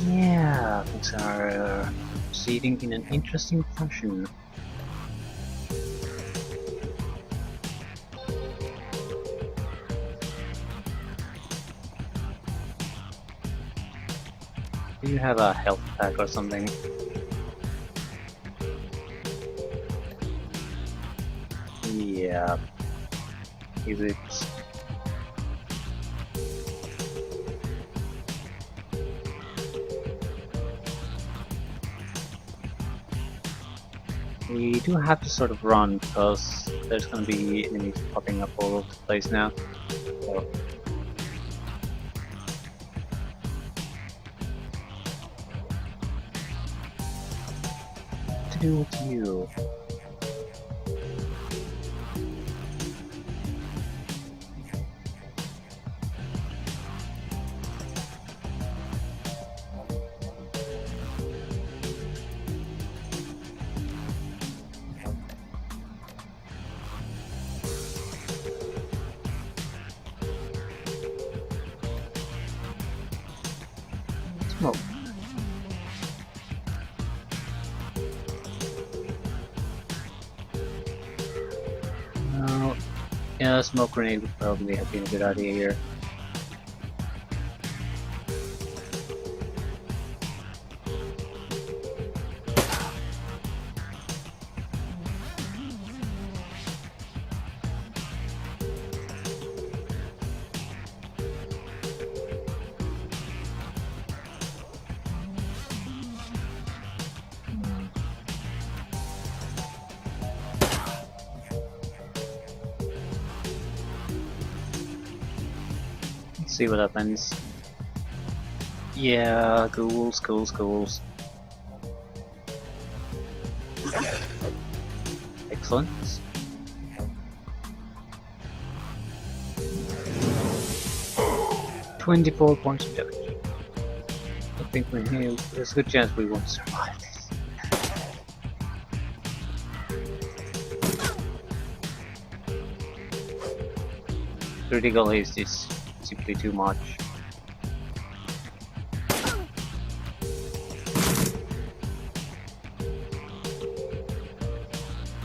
[SPEAKER 1] Yeah, things are proceeding in an interesting fashion. Do you have a health pack or something? Yeah, is it? We do have to sort of run because there's gonna be enemies popping up all over the place now. So. What to do with you? Smoke. No. Yeah, a smoke grenade would probably have been a good idea here. Let's see what happens. Yeah, ghouls, ghouls, ghouls. Excellent. "24 points of damage. I think we're here. There's a good chance we won't survive this. Critical haste is simply too much.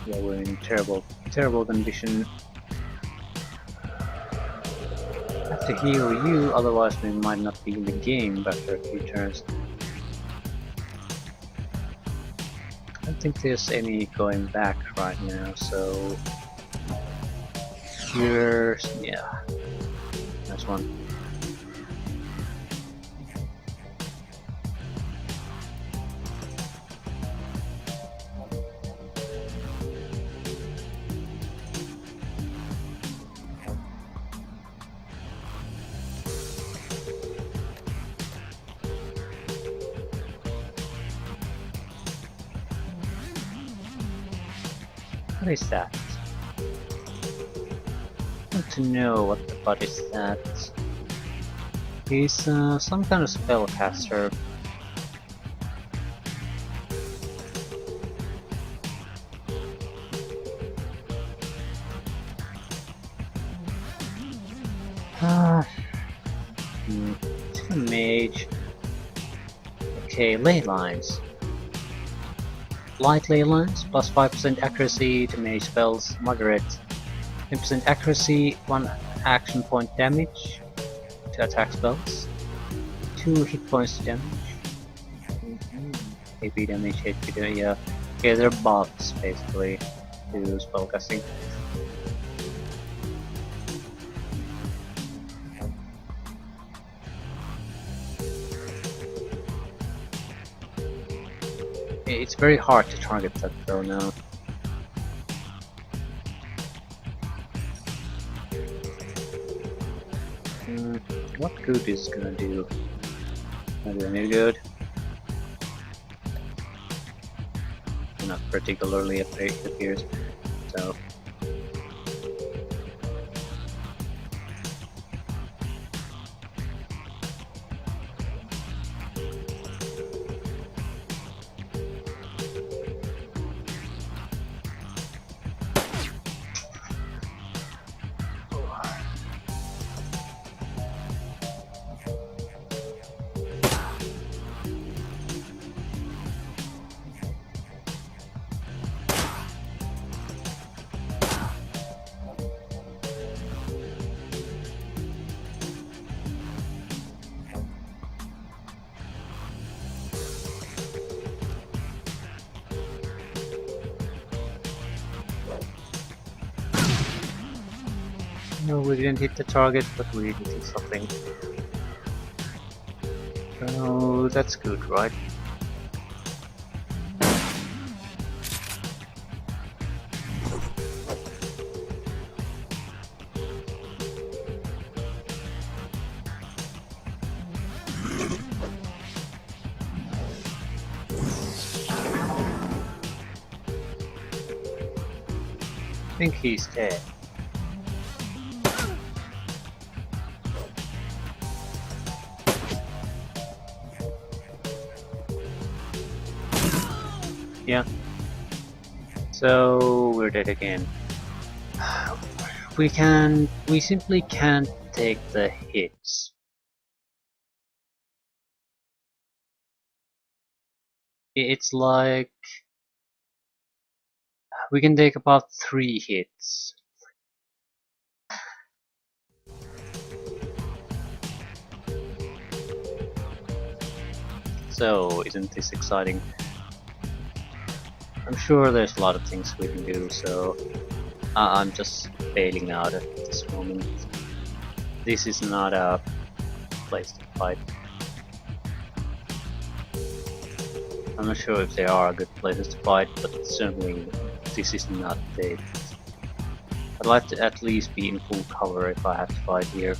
[SPEAKER 1] Yeah, we're in terrible condition. I have to heal you, otherwise we might not be in the game after a few turns. I don't think there's any going back right now, so here's, yeah, that's one. What is that? I want to know what the fuck is that. He's some kind of spellcaster. damage. Okay, ley lines. Light ley lines, plus 5% accuracy to melee spells, moderate 10% accuracy, 1 action point damage to attack spells, 2 hit points to damage. AP damage, HP damage, yeah. Okay, they're buffs basically to spellcasting. It's very hard to target that though now. What good is it gonna do? Not do any good. Not particularly, it appears. So. No, we didn't hit the target, but we did hit something. So that's good, right? I think he's dead. Yeah. So we're dead again. We simply can't take the hits. It's like we can take about 3 hits. So isn't this exciting? I'm sure there's a lot of things we can do, so I'm just bailing out at this moment. This is not a place to fight. I'm not sure if there are good places to fight, but certainly this is not it. I'd like to at least be in full cover if I have to fight here.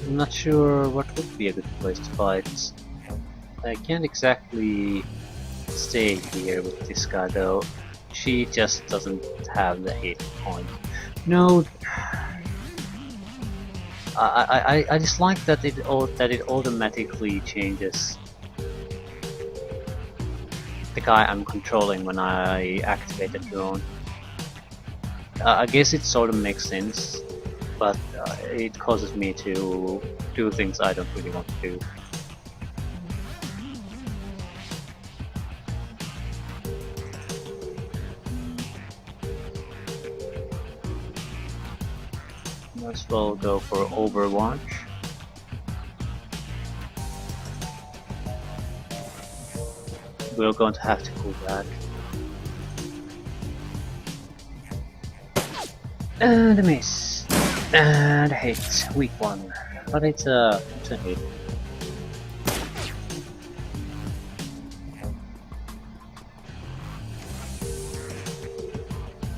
[SPEAKER 1] I'm not sure what would be a good place to fight. I can't exactly stay here with this guy though. She just doesn't have the hit point. No, I dislike that it automatically changes the guy I'm controlling when I activate the drone. I guess it sort of makes sense, but it causes me to do things I don't really want to do. Might as well go for Overwatch. We're going to have to pull back. And a miss. And a hit. Weak one. But it's a hit.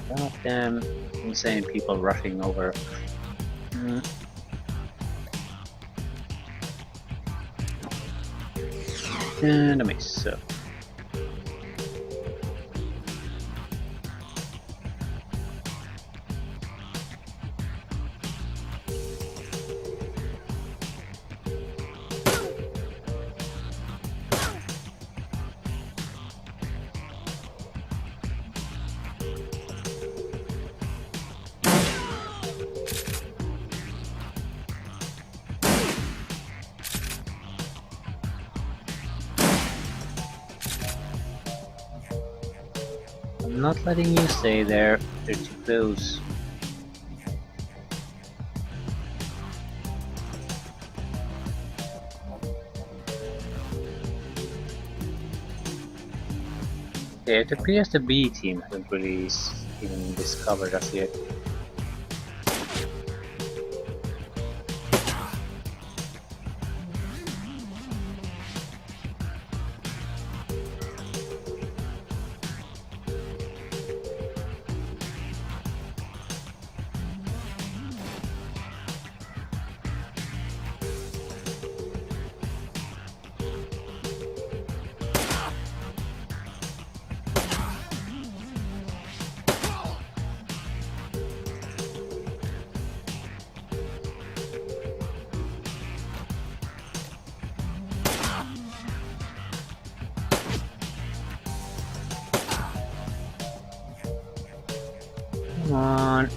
[SPEAKER 1] God damn insane people rushing over. And a miss. So. I'm not letting you stay there. They're too close. Okay, it appears the B team hasn't really even discovered us yet. Come on.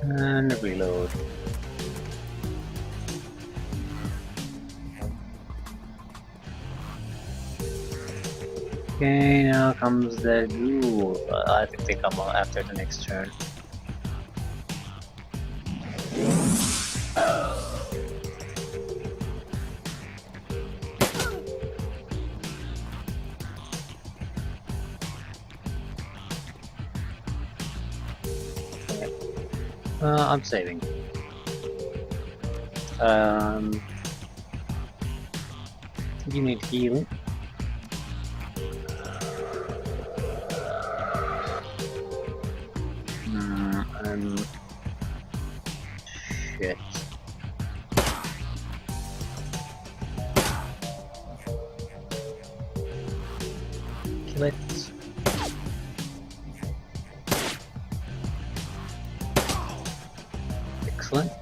[SPEAKER 1] And reload. Okay, now comes the ghoul. I think they come after the next turn. I'm saving. You need healing. Shit. Kill it. Excellent.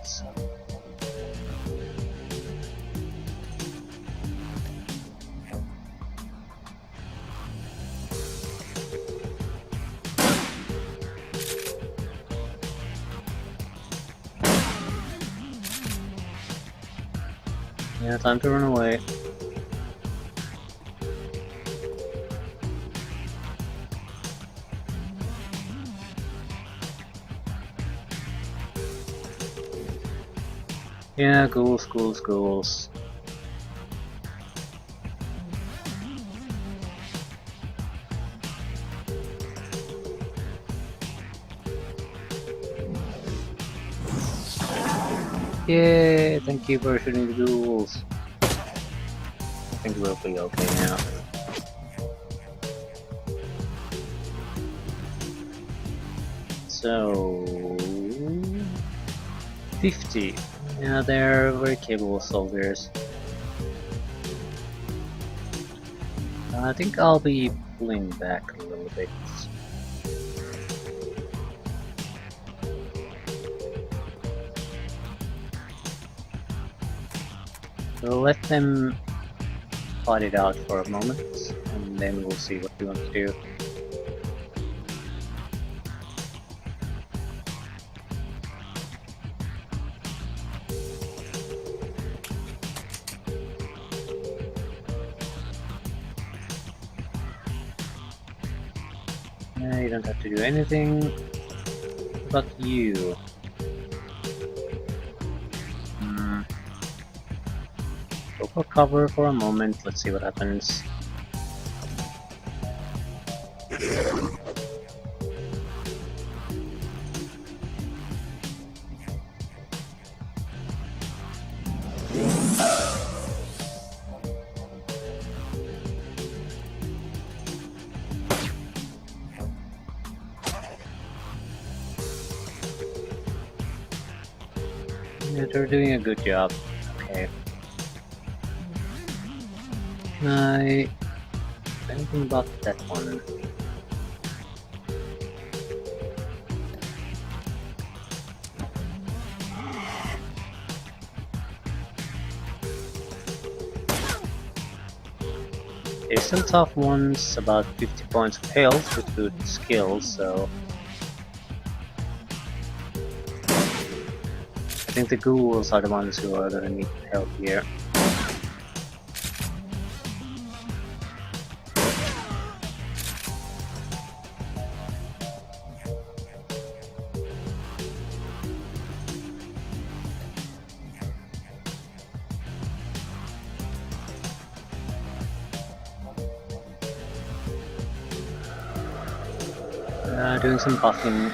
[SPEAKER 1] Yeah, time to run away. Yeah, ghouls. Yeah, thank you for shooting the ghouls. I think we'll be okay now. So 50. Yeah, they're very capable soldiers. I think I'll be pulling back a little bit. So let them fight it out for a moment, and then we'll see what we want to do. You don't have to do anything but you. Go for cover for a moment, let's see what happens. Yeah, they're doing a good job. Okay. Anything about that one? They're still tough ones, about 50 points of health with good skills, so think the ghouls are the ones who are gonna need help here. Doing some buffing.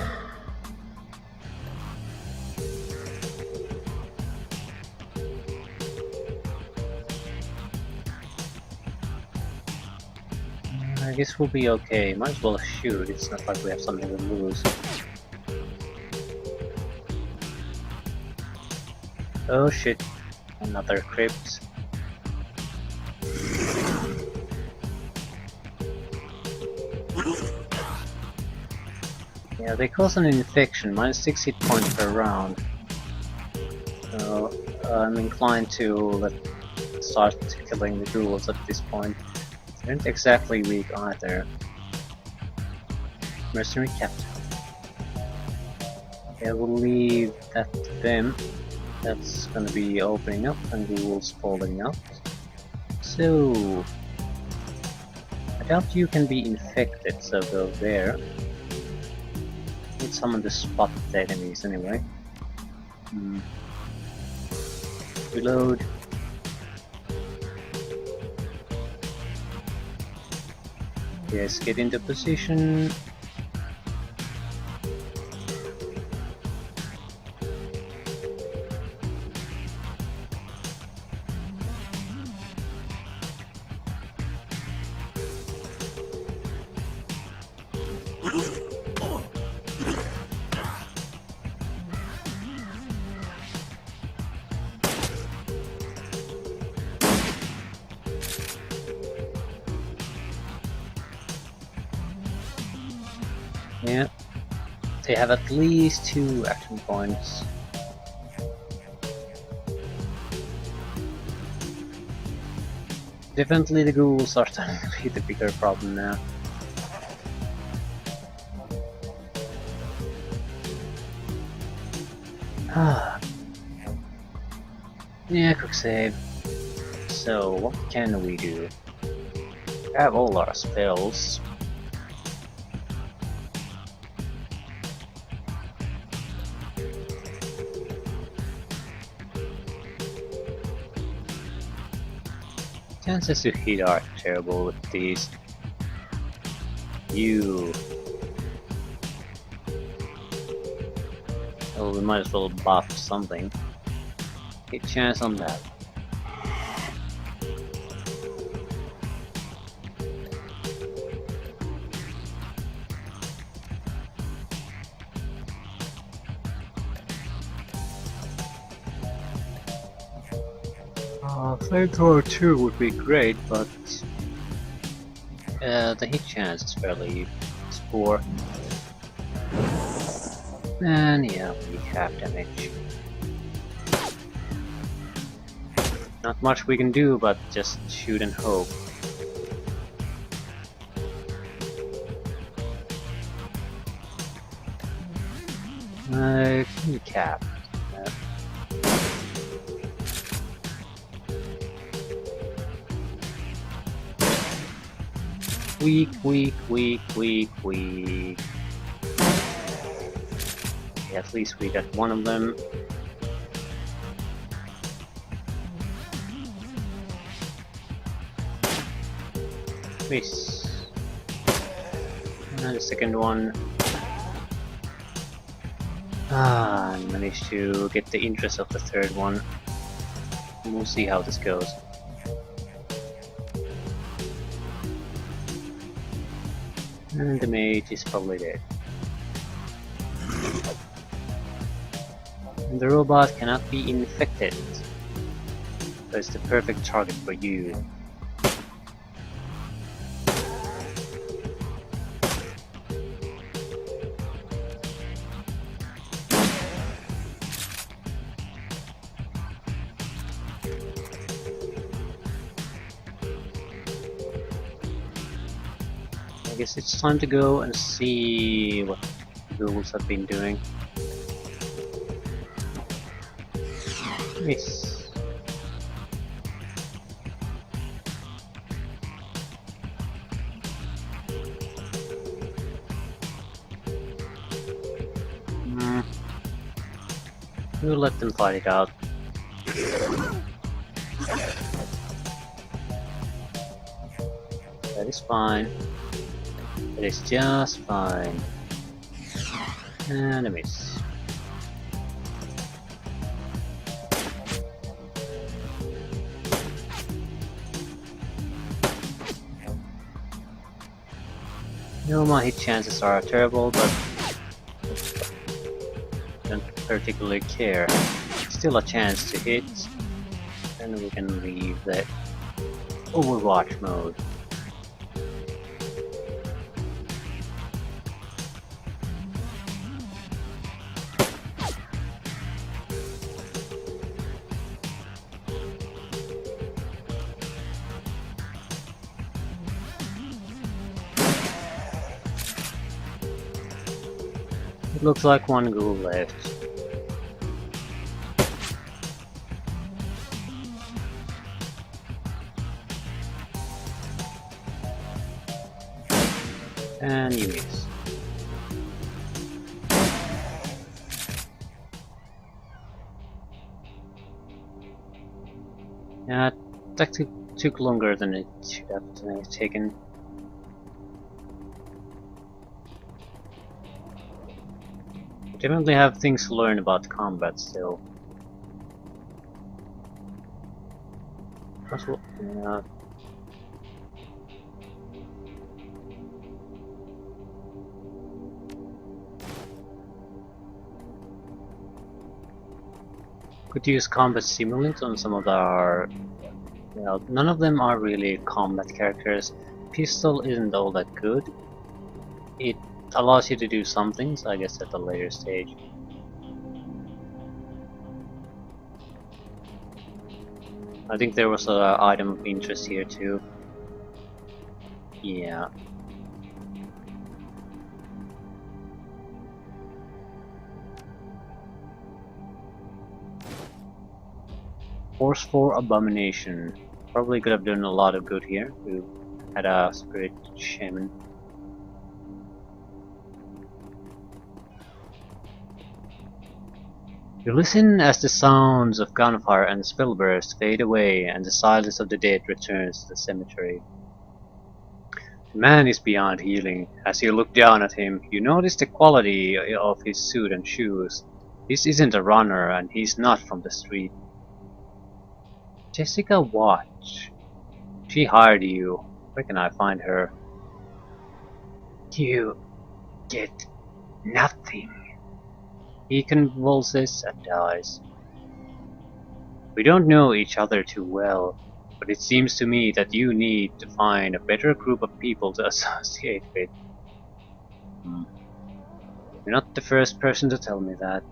[SPEAKER 1] I guess we'll be okay. Might as well shoot, it's not like we have something to lose. Oh shit, another crypt. Yeah, they cause an infection, -6 hit points per round. So I'm inclined to start killing the ghouls at this point. They aren't exactly weak either. Mercenary Captain. Yeah, we'll leave that to them. That's gonna be opening up and ghouls falling out. So I doubt you can be infected, so go there. Need someone to spot the enemies anyway. Reload. Yes, get into position. Yeah, they have at least 2 action points. Definitely the ghouls are starting to be the bigger problem now. Yeah, quick save. So, what can we do? We have all our spells. Chances to hit are terrible with these. Oh, we might as well buff something. Hit chance on that. Flamethrower 2 would be great, but the hit chance is fairly poor. And yeah, we have damage. Not much we can do, but just shoot and hope. Cap. Weak, weak, weak, weak, weak. Okay, at least we got one of them. Miss. And the second one. I managed to get the interest of the third one. We'll see how this goes. And the mage is probably dead. And the robot cannot be infected. So it's the perfect target for you. I guess it's time to go and see what the ghouls have been doing. Miss. Hmm. We'll let them fight it out. That is fine. That is just fine. And a miss. No, my hit chances are terrible, but don't particularly care. Still a chance to hit, and we can leave the Overwatch mode. It looks like one ghoul left. And you miss. Yeah, that took longer than it should have taken. Definitely have things to learn about combat still. Yeah. Could use combat simulants on some of our... Well, none of them are really combat characters. Pistol isn't all that good. It allows you to do some things, I guess, at a later stage. I think there was an item of interest here too. Yeah. Force 4 Abomination. Probably could have done a lot of good here. We had a Spirit Shaman. You listen as the sounds of gunfire and spellburst fade away and the silence of the dead returns to the cemetery. The man is beyond healing. As you look down at him, you notice the quality of his suit and shoes. This isn't a runner and he's not from the street. Jessica Watch. She hired you. Where can I find her? You get nothing. He convulses and dies. We don't know each other too well, but it seems to me that you need to find a better group of people to associate with. You're not the first person to tell me that.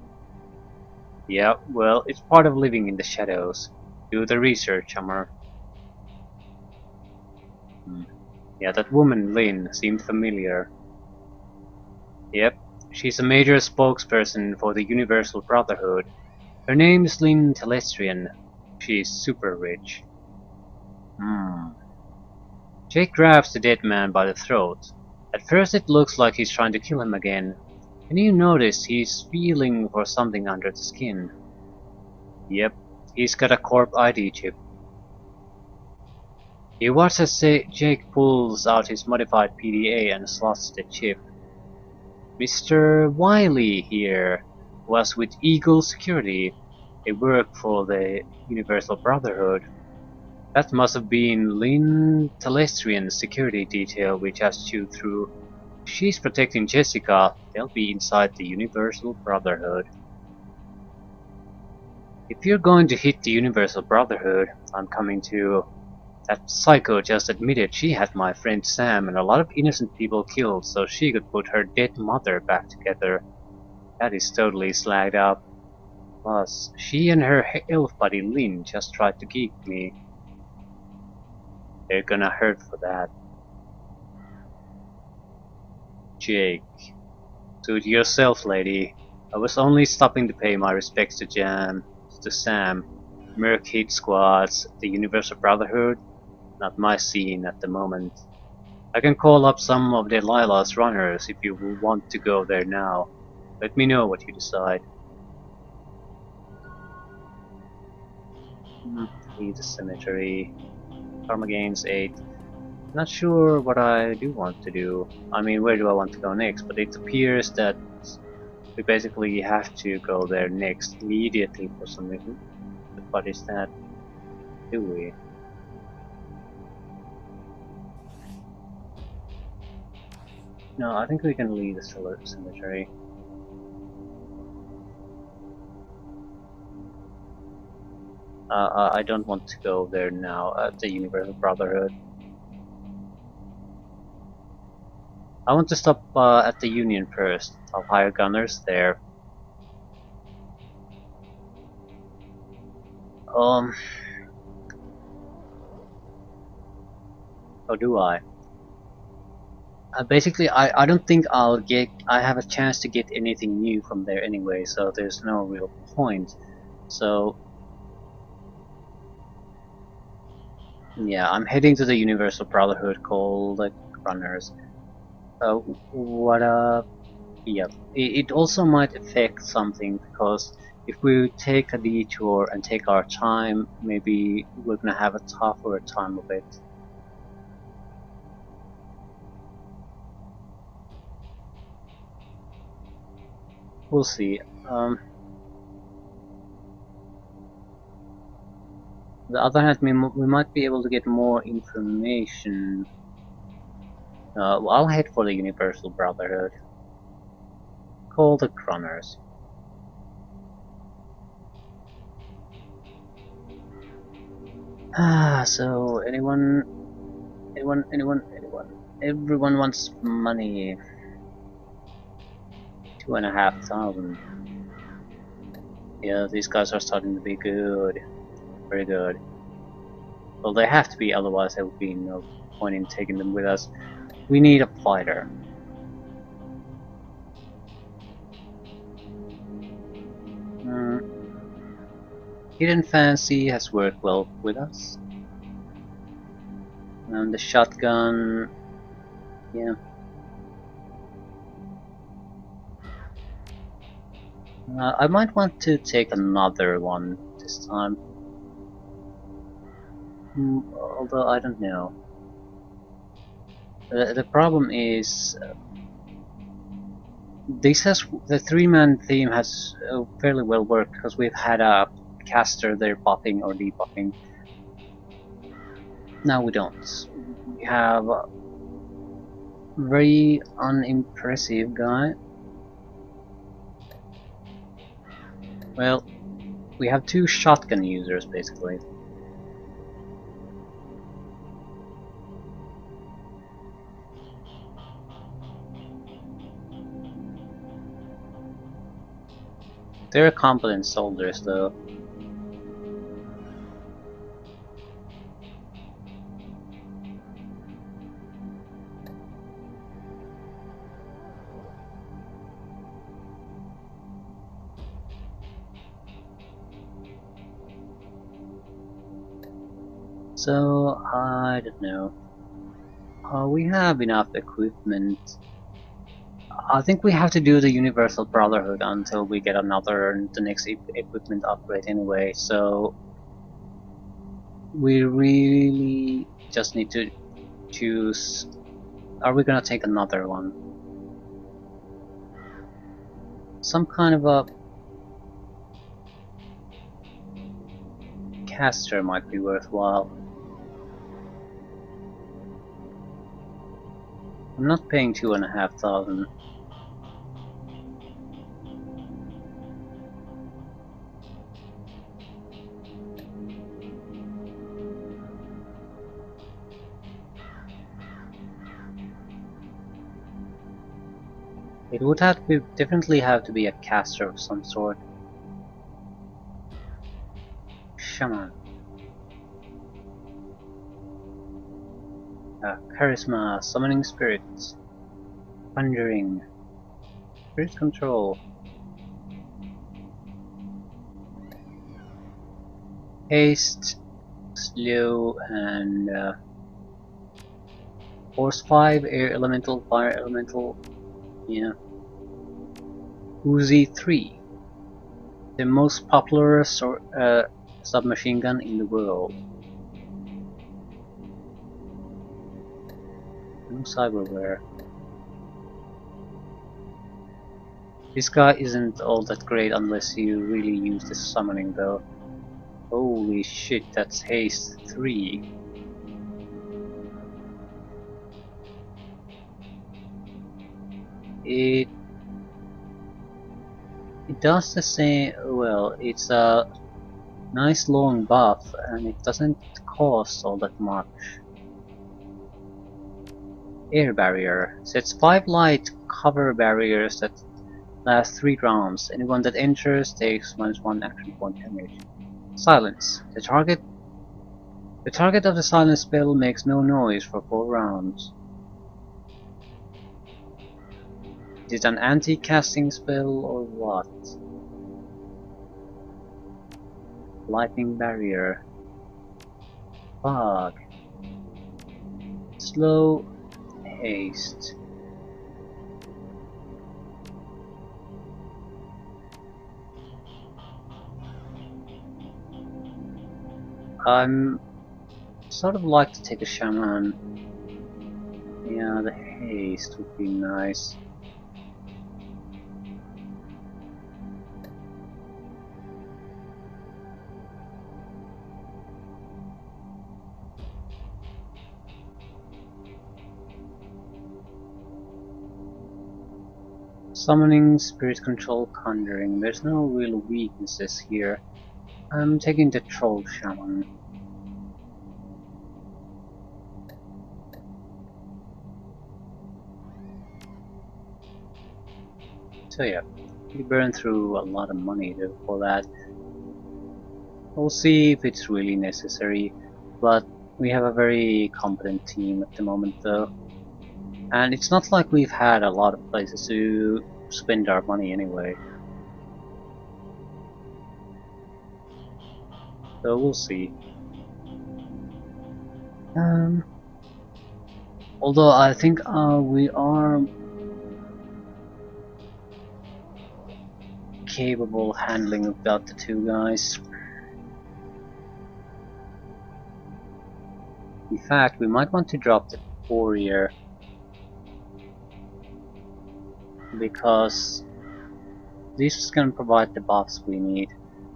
[SPEAKER 1] Yeah, well, it's part of living in the shadows. Do the research, Hummer. Yeah, that woman, Lynn, seemed familiar. Yep, she's a major spokesperson for the Universal Brotherhood. Her name is Lynn Telestrian. She's super rich. Jake grabs the dead man by the throat. At first it looks like he's trying to kill him again. And you notice he's feeling for something under the skin. Yep, he's got a corp ID chip. You watch as Jake pulls out his modified PDA and slots the chip. Mr. Wiley here was with Eagle Security. They work for the Universal Brotherhood. That must have been Lynn Telestrian's security detail we just chewed through. If she's protecting Jessica, they'll be inside the Universal Brotherhood. If you're going to hit the Universal Brotherhood, I'm coming too. That psycho just admitted she had my friend Sam and a lot of innocent people killed so she could put her dead mother back together. That is totally slagged up. Plus, she and her elf buddy Lynn just tried to geek me. They're gonna hurt for that. Jake. Suit yourself, lady. I was only stopping to pay my respects to Sam. Merc hit squads, the Universal Brotherhood, not my scene at the moment. I can call up some of Delilah's runners if you want to go there now. Let me know what you decide. Leave the cemetery. Karma gains 8. Not sure what I do want to do. I mean, where do I want to go next? But it appears that we basically have to go there next immediately for some reason. But what is that? Do we? No, I think we can leave the cemetery. I don't want to go there now at the Universal Brotherhood. I want to stop at the Union first. I'll hire gunners there. Or do I? Basically, I don't think I have a chance to get anything new from there anyway, so there's no real point. So, yeah, I'm heading to the Universal Brotherhood called the Runners. Yeah, it also might affect something because if we take a detour and take our time, maybe we're gonna have a tougher time of it. We'll see. On the other hand, we might be able to get more information. Well, I'll head for the Universal Brotherhood. Call the Runners. So anyone? Everyone wants money. 2,500. Yeah, these guys are starting to be good. Very good. Well, they have to be, otherwise there would be no point in taking them with us. We need a fighter. Hidden Fancy has worked well with us. And the shotgun, yeah. I might want to take another one this time. Although I don't know. The problem is the 3-man theme has fairly well worked because we've had a caster there buffing or debuffing. Now we don't. We have a very unimpressive guy. Well, we have 2 shotgun users basically. They're competent soldiers though. So, I don't know. We have enough equipment. I think we have to do the Universal Brotherhood until we get the next equipment upgrade anyway, so we really just need to choose. Are we gonna take another one? Some kind of a caster might be worthwhile. I'm not paying 2,500. It would definitely have to be a caster of some sort. Shaman. Charisma, summoning spirits. Conjuring. Spirit control. Haste, slow, and force 5, air elemental, fire elemental, yeah. Uzi 3, the most popular submachine gun in the world. No cyberware. This guy isn't all that great unless you really use the summoning though. Holy shit, that's haste 3. It does the same, well, it's a nice long buff and it doesn't cost all that much. Air barrier sets 5 light cover barriers that last 3 rounds. Anyone that enters takes -1 action point damage. Silence. The target of the silence spell makes no noise for 4 rounds. Is it an anti-casting spell or what? Lightning barrier. Fog. Slow. Haste. I'm sort of like to take a shaman. Yeah, the haste would be nice. Summoning, spirit control, conjuring. There's no real weaknesses here. I'm taking the troll shaman. So yeah, we burn through a lot of money for that. We'll see if it's really necessary, but we have a very competent team at the moment though. And it's not like we've had a lot of places to spend our money anyway. So we'll see. Although I think we are capable of handling without the 2 guys. In fact, we might want to drop the warrior because this is going to provide the buffs we need.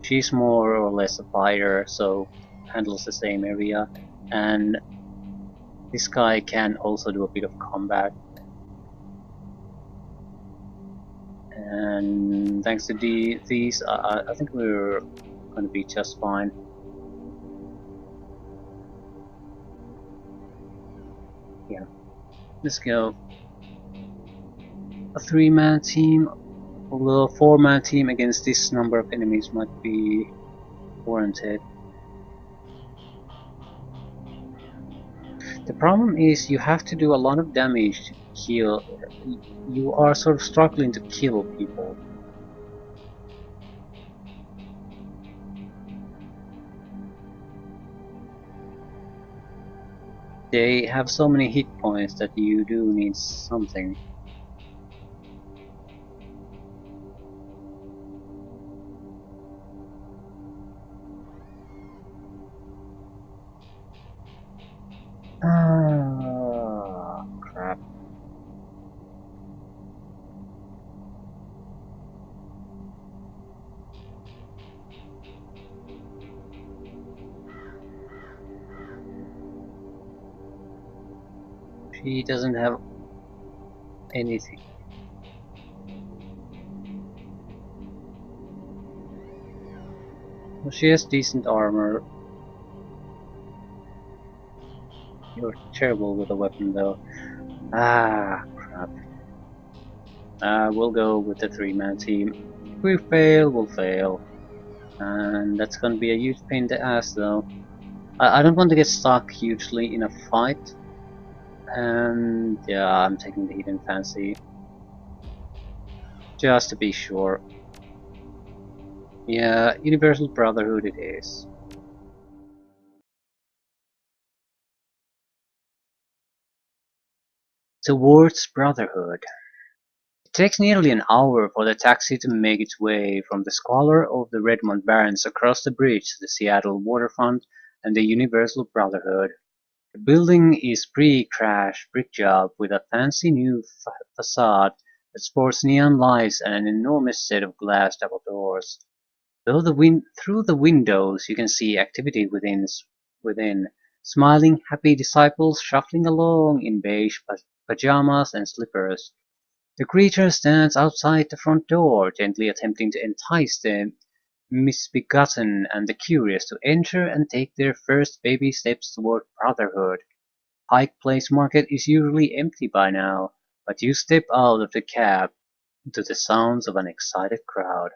[SPEAKER 1] She's more or less a fighter, so handles the same area, and this guy can also do a bit of combat. And thanks to these, I think we're going to be just fine. Yeah, let's go. A 3-man team, although a 4-man team against this number of enemies might be warranted. The problem is you have to do a lot of damage to kill. You are sort of struggling to kill people. They have so many hit points that you do need something. Ah, crap. She doesn't have anything. Well, she has decent armor. You're terrible with a weapon though. Ah, crap. We'll go with the 3-man team. If we fail, we'll fail. And that's gonna be a huge pain in the ass though. I don't want to get stuck hugely in a fight. And yeah, I'm taking the hidden fancy. Just to be sure. Yeah, Universal Brotherhood it is. towards brotherhood. It takes nearly an hour for the taxi to make its way from the squalor of the Redmond Barrens across the bridge to the Seattle waterfront and the Universal Brotherhood. The building is pre-crash brick job with a fancy new facade that sports neon lights and an enormous set of glass double doors. Through the windows you can see activity within, smiling, happy disciples shuffling along in beige pajamas and slippers. The creature stands outside the front door, gently attempting to entice the misbegotten and the curious to enter and take their first baby steps toward brotherhood. Pike Place Market is usually empty by now, but you step out of the cab into the sounds of an excited crowd.